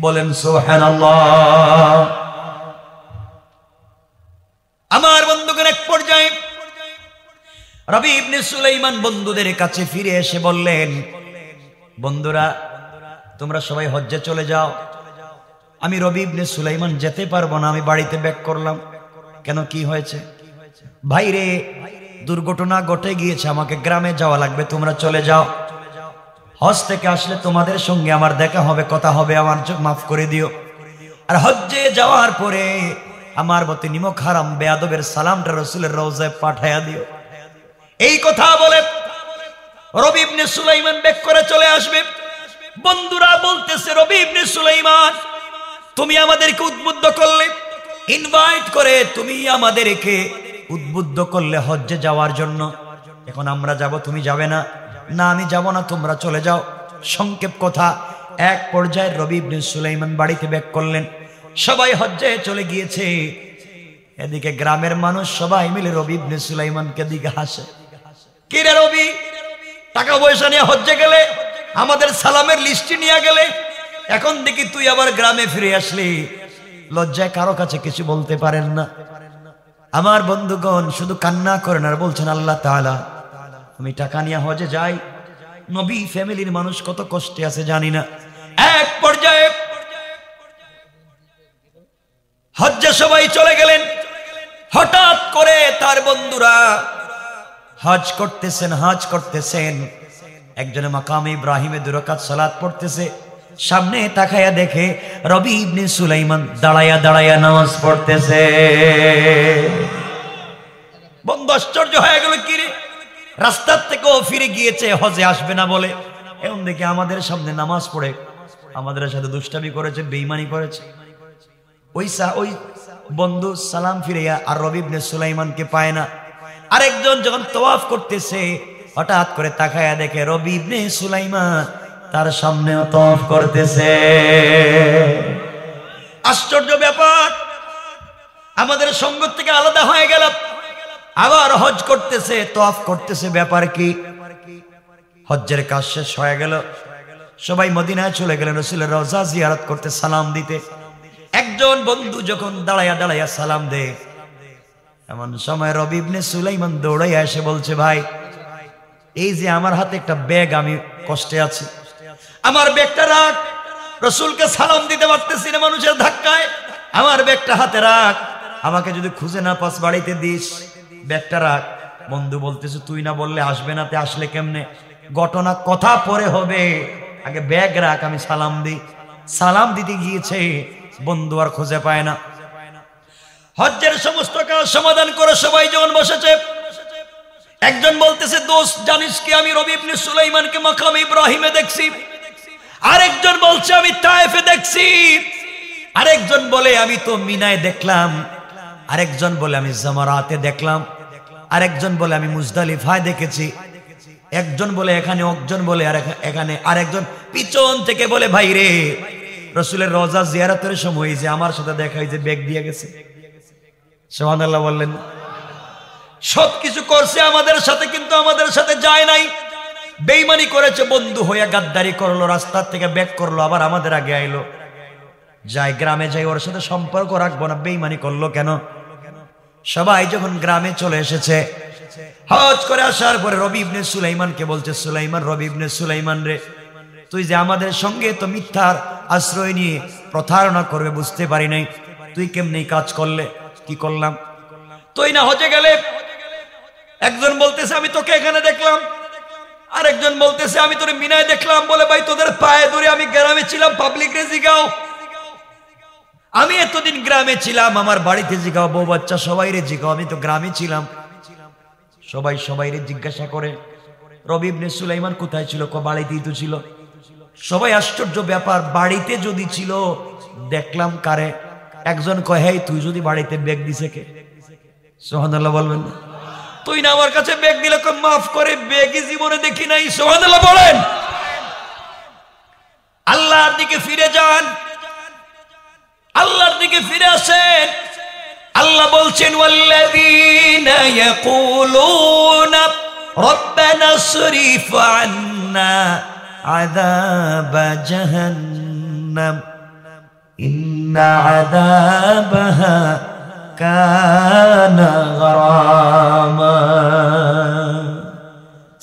বলেন সুবহানাল্লাহ। আমার বন্ধুগণ, এক পর্যায়ে রবি ইবনে সুলাইমান বন্ধুদের কাছে ফিরে এসে বললেন, বন্ধুরা তোমরা সবাই হজ্জে চলে যাও, আমি রবি ইবনে সুলাইমান যেতে পারবো না, আমি বাড়িতে ব্যাক করলাম। কেন, কি হয়েছে? ভাইরে দুর্ঘটনা ঘটে গিয়েছে, আমাকে গ্রামে যাওয়া লাগবে, তোমরা চলে যাও। হজ থেকে আসলে তোমাদের সঙ্গে আমার দেখা হবে, কথা হবে, আমার মাফ করে দিও। আর হজ্জে যাওয়ার পরে আমার প্রতি নিমক হারাম বেয়াদবের সালামটা রাসূলের রওজায় পাঠায়া দিও। এই কথা বলে রবি ইবনে সুলাইমান ব্যাক করে চলে আসবে। বন্ধুরা বলতেছে, রবি ইবনে সুলাইমান তুমি আমাদেরকে উদ্বুদ্ধ করলে, ইনভাইট করে তুমি আমাদেরকে উদ্বুদ্ধ করলে হজ্জে যাওয়ার জন্য। এখন আমরা যাব, তুমি যাবে না? না, আমি যাব না, তোমরা চলে যাও। সংক্ষেপ কথা, এক পর্যায়ে রবি ইবনে সুলাইমান বাড়িতে ব্যাক করলেন। সবাই হজ্জে চলে গিয়েছে। এদিকে গ্রামের মানুষ সবাই মিলে রবি ইবনে সুলাইমানকে দিকে হাসে। কি রে রবি, টাকা পয়সা নিয়ে হজ্জে গেলে, আমাদের সালামের লিস্ট নিয়ে গেলে, এখন দেখি তুই আবার গ্রামে ফিরে আসলি, লজ্জায় কারো কাছে কিছু বলতে পারেন না। আমার বন্ধুগণ শুধু কান্না করেন আর বলছেন, আল্লাহ তাআলা, আমি টাকা নিয়ে হজে যাই, নবী ফ্যামিলির মানুষ কত কষ্টে আছে জানি না। এক পর্যায়ে হজ্জে সবাই চলে গেলেন। হঠাৎ করে তার বন্ধুরা হজ করতেছেন। একজনে মাকামে ইব্রাহিমে 2 রাকাত সালাত পড়তেছে, সামনে তাকায়া দেখে রবি ইবনে সুলাইমান দাঁড়ায়া নামাজ পড়তেছে। বন্ধু আশ্চর্য হয়ে গেল, কি রে, রাস্তার থেকেও ফিরে গিয়েছে হজে আসবে না বলে, এখন দেখে আমাদের সামনে নামাজ পড়ে আমাদের সাথে দুষ্টামি করেছে, বেঈমানি করেছে। ওই বন্ধু সালাম ফিরিয়া আর রবি ইবনে সুলাইমানকে পায় না। আরেকজন যখন তওয়াফ করতেছে, হঠাৎ করে তাকায়া দেখে রবি ইবনে সুলাইমান তার সামনেও তওয়াফ করতেছে। আশ্চর্য ব্যাপার, আমাদের সঙ্গ থেকে আলাদা হয়ে গেল, আবার হজ করতেছে, তওয়াফ করতেছে। ব্যাপার কি? হজ্জের কাজ শেষ হয়ে গেল, সবাই মদিনায় চলে গেলেন রাসূলের রওজা জিয়ারত করতে, সালাম দিতে। একজন বন্ধু যখন দাঁড়ায়া সালাম দেয়, এমন সময় রবি ইবনে সুলাইমান দৌড়াইয়া এসে বলছে, ভাই, এই যে আমার হাতে একটা ব্যাগ, আমি কষ্টে আছি, আমার ব্যাগটা রাখ। রাসূলকে সালাম দিতে পারতেছি না মানুষের ধাক্কায়, আমার ব্যাগটা হাতে রাখ, আমাকে যদি খুঁজে না পাস বাড়িতে দিস, ব্যাগটা রাখ। বন্ধু বলতেছে, তুই না বললে আসবে না, তে আসলে কেমনে? ঘটনা কথা পরে হবে, আগে ব্যাগ রাখ, আমি সালাম দিই। সালাম দিতে গিয়েছে, বন্ধু আর খুঁজে পায় না। হজ্জের সমস্ত কাজ সমাধান করে সবাই যখন বসেছে, একজন বলতেছে, দোস্ত জানিস কি, আমি রবি ইবনে সুলাইমানকে মাকামে ইব্রাহিমে দেখছি। আরেকজন বলছে, আমি তায়েফে দেখছি। আরেকজন বলে, আমি তো মিনায় দেখলাম। আরেকজন বলে, আমি জামারাতে দেখলাম। আরেকজন বলে, আমি মুজদালিফায় দেখেছি। একজন বলে এখানে, একজন বলে আর এখানে, আরেকজন পিছন থেকে বলে, ভাই রে, রাসূলের রওজা জিয়ারতের সময় যে আমার সাথে দেখা, যে ব্যাগ দিয়ে গেছে। সুবহানাল্লাহ বললেন। সবকিছু করছে আমাদের সাথে, কিন্তু আমাদের সাথে যায় নাই, বেঈমানি করেছে, বন্ধু হইয়া গাদ্দারি করলো, রাস্তার থেকে ব্যাক করলো, আবার আমাদের আগে আইলো। যাই গ্রামে যাই, ওর সাথে সম্পর্ক রাখবো না, বেঈমানি করলো কেন? সবাই যখন গ্রামে চলে এসেছে, হজ করে আসার পরে রবি ইবনে সুলাইমানকে বলছে, সুলাইমান, রবি ইবনে সুলাইমান রে, তুই যে আমাদের সঙ্গে তো মিথ্যার আশ্রয় নিয়ে প্রতারণা করবে বুঝতে পারি নাই, তুই কেমনি কাজ করলে? কি করলাম? তুই না হজে গেলে? একজন বলতেছে, আমি তোকে এখানে দেখলাম। আরেকজন বলতেছে, আমি তোরে মিনায় দেখলাম। বলে, ভাই, তোদের পায়ে ধরে, আমি গ্রামে ছিলাম, পাবলিক রে জিগাও, আমি এতদিন গ্রামে ছিলাম, আমার বাড়িতে জিগাও, বউ বাচ্চা সবাই রে জিগাও, আমি তো গ্রামে ছিলাম। সবাই রে জিজ্ঞাসা করে, রবি ইবনে সুলাইমান কোথায় ছিল? বাড়িতেই তো ছিল। সবাই আশ্চর্য ব্যাপার, বাড়িতে যদি ছিল, দেখলাম কারে? একজন কয়, হেই, তুই যদি বাড়িতে ব্যাগ দিছে কে? সুবহানাল্লাহ বলবেন। তুই না আমার কাছে ব্যাগ দিলে? মাফ করে, ব্যাগই জীবনে দেখি নাই। সুবহানাল্লাহ বলেন। আল্লাহর দিকে ফিরে যান, আল্লাহর দিকে ফিরে আসেন। আল্লাহ বলছেন, ওয়াল্লাযীনা ইয়াকুলুনা রব্বানা সরিফ আন্না আযাবা জাহান্নাম ইন্না আযাবাহা কানা গরামা।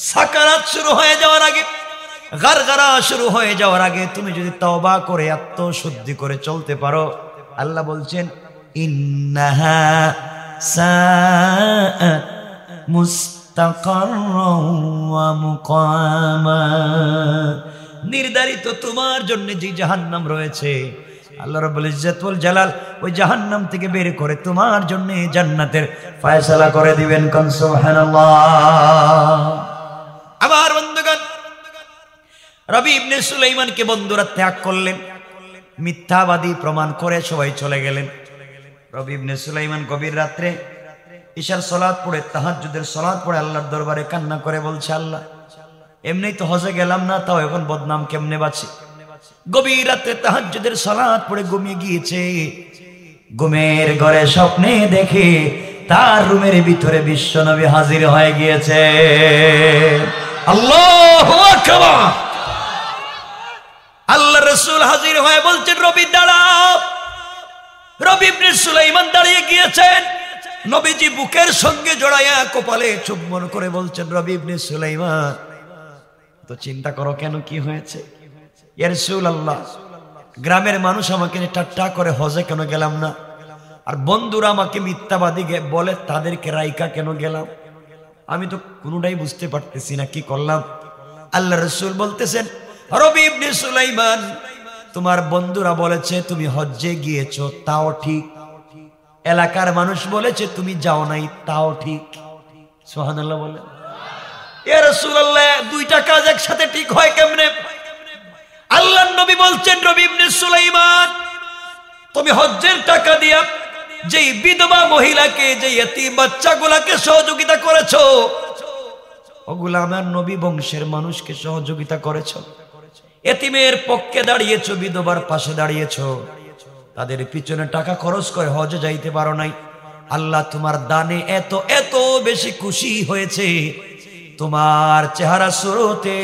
সাকারাত শুরু হয়ে যাওয়ার আগে, গারগারা শুরু হয়ে যাওয়ার আগে তুমি যদি তওবা করে আত্মশুদ্ধি করে চলতে পারো, আল্লাহ বলছেন, ইন্নাহা সাআত মুস্তাকাররাও ওয়া মুকামা। নির্ধারিত তোমার জন্য যে জাহান্নাম রয়েছে, আল্লাহ রাব্বুল ইজ্জত ওয়াল জালাল ওই জাহান্নাম থেকে বের করে তোমার জন্য জান্নাতের ফয়সালা করে দিবেন। কোন সুবহানাল্লাহ। আবার বন্ধুগণ, রবি ইবনে সুলাইমানকে বন্ধুরা ত্যাগ করলেন। মিথ্যাবাদী প্রমাণ করে সবাই চলে গেলেন। রবি ইবনে সুলাইমান গভীর রাত্রে ইশার সালাত পড়ে তাহাজ্জুদের সালাত পড়ে আল্লাহর দরবারে কান্না করে বলছে, আল্লাহ এমনিই তো হজে গেলাম না, তাও এখন বদনাম কেমনে বাঁচি। গভীর রাত্রে তাহাজ্জুদের সালাত পড়ে ঘুমিয়ে গিয়েছে। ঘুমের ঘরে স্বপ্নে দেখে তার রুমের ভিতরে বিশ্বনবী হাজির হয়ে গিয়েছে। আল্লাহু আকবার। আল্লাহ রাসূল হাজির হয়ে বলছেন, রবি দাঁড়াও। রবি ইবনে সুলাইমান দাঁড়িয়ে গিয়েছেন। নবীজি বুকের সঙ্গে জড়াইয়া কপালে চুম্বন করে বলছেন, রবি ইবনে সুলাইমান তো চিন্তা করো কেন, কি হয়েছে? ইয়া রাসূলুল্লাহ, গ্রামের মানুষ আমাকে ঠাট্টা করে হজে কেন গেলাম না, আর বন্ধুরা আমাকে মিথ্যাবাদী বলে তাদেরকে রাইকা কেন গেলাম, আমি তো কোনোটাই বুঝতে পারতেছি না, কি করলাম? আল্লাহ রাসূল বলতেছেন, রবি ইবনে সুলাইমান, তোমার বন্ধুরা বলেছে তুমি হজ্জে গিয়েছো, তাও ঠিক। এলাকার মানুষ বলেছে তুমি যাও নাই, তাও ঠিক। সুবহানাল্লাহ বলে। ইয়া রাসূলুল্লাহ, দুইটা কাজ একসাথে ঠিক হয় কেমনে? আল্লাহর নবী বলছেন, রবি ইবনে সুলাইমান, তুমি হজ্জের টাকা দিয়া যেই বিধবা মহিলাকে, যে ইতিম বাচ্চাগুলাকে সহযোগিতা করেছো, ওগুলা আমার নবী বংশের মানুষকে সহযোগিতা করেছো। এতিমের পক্ষে দাঁড়িয়েছো, বিধবার পাশে দাঁড়িয়েছো, তাদের পিছনে টাকা খরচ করে হজে যাইতে পারো নাই। আল্লাহ তোমার দানে এত এত বেশি খুশি হয়েছে, তোমার চেহারা সুরতে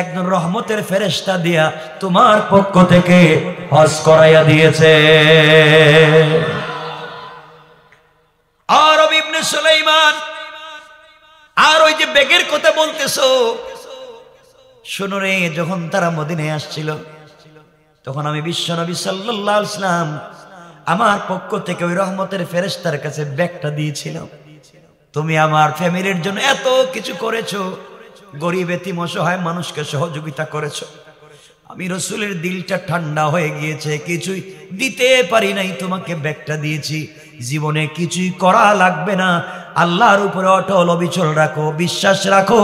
একজন রহমতের ফেরেশতা দিয়া তোমার পক্ষ থেকে হজ করাইয়া দিয়েছে। আর রবি ইবনে সুলাইমান, আর ওই যে বেগের কথা বলতেছো, শোনো রে, যখন তারা মদিনায় আসছিল তখন আমি বিশ্বনবী সাল্লাল্লাহু আলাইহি ওয়াসাল্লাম আমার পক্ষ থেকে ওই রহমতের ফেরেশতার কাছে ব্যাগটা দিয়েছিলাম। তুমি আমার ফ্যামিলির জন্য এত কিছু করেছো, গরিব এতিম অসহায় মানুষকে সহযোগিতা করেছো। আমি রাসূলের দিলটা ঠান্ডা হয়ে গিয়েছে, কিছুই দিতে পারি নাই, তোমাকে ব্যাগটা দিয়েছি। জীবনে কিছুই করা লাগবে না, আল্লাহর উপরে অটল অবিচল রাখো, বিশ্বাস রাখো।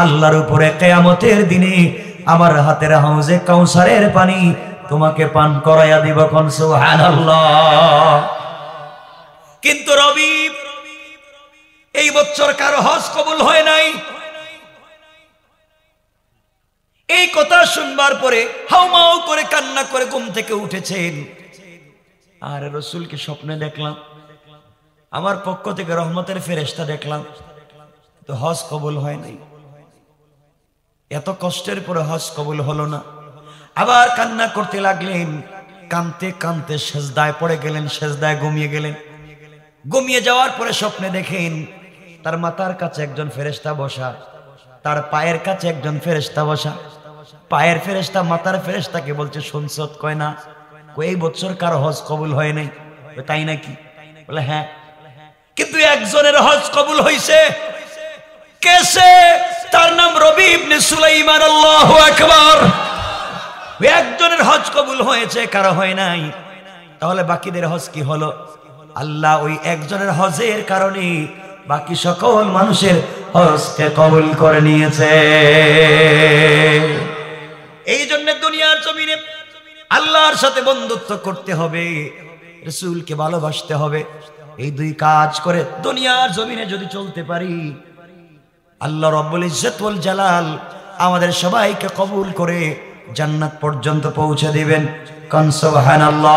আল্লাহর উপরে কিয়ামতের দিনে আমার হাতের হাউজে কাউসারের পানি তোমাকে পান করাইয়া দিব। কোন সুবহানাল্লাহ। কিন্তু রবি, এই বছর কারো হজ কবুল হয় নাই। এই কথা শুনবার পরে হাউমাউ করে কান্না করে ঘুম থেকে উঠেছেন। আর রাসূলকে স্বপ্নে দেখলাম, আমার পক্ষ থেকে রহমতের ফেরেশতা দেখলাম, তো হজ কবুল হয় নাই। এত কষ্টের পরে হজ কবুল হলো না। আবার কান্না করতে লাগলেন, কাঁদতে কাঁদতে সেজদায় পড়ে গেলেন, সেজদায় ঘুমিয়ে গেলেন। ঘুমিয়ে যাওয়ার পরে স্বপ্নে দেখেন তার মাথার কাছে একজন ফেরেশতা বসা, তার পায়ের কাছে একজন ফেরেশতা বসা। পায়ের ফেরেশতা মাথার ফেরেশতাকে বলছে, শুনছত? কয় না। এই বছর কার হজ কবুল হয় নাই। তাই নাকি? বলে হ্যাঁ। কিন্তু একজনের হজ কবুল হইছে। কেসে? তার নাম রবি ইবনে সুলাইমান। আল্লাহু আকবার। একজনের হজ কবুল হয়েছে, কারো হয় নাই। তাহলে বাকিদের হজ কি হলো? আল্লাহ ওই একজনের হজের কারণে বাকি সকল মানুষের হজকে কবুল করে নিয়েছে। এই জন্য দুনিয়ার জমিনে আল্লাহর সাথে বন্ধুত্ব করতে হবে, রাসূলকে ভালোবাসতে হবে। এই দুই কাজ করে দুনিয়ার জমিনে যদি চলতে পারি, আল্লাহ রাব্বুল ইজ্জত ওয়াল জালাল আমাদের সবাইকে কবুল করে জান্নাত পর্যন্ত পৌঁছে দিবেন। কান সুবহানাল্লাহ।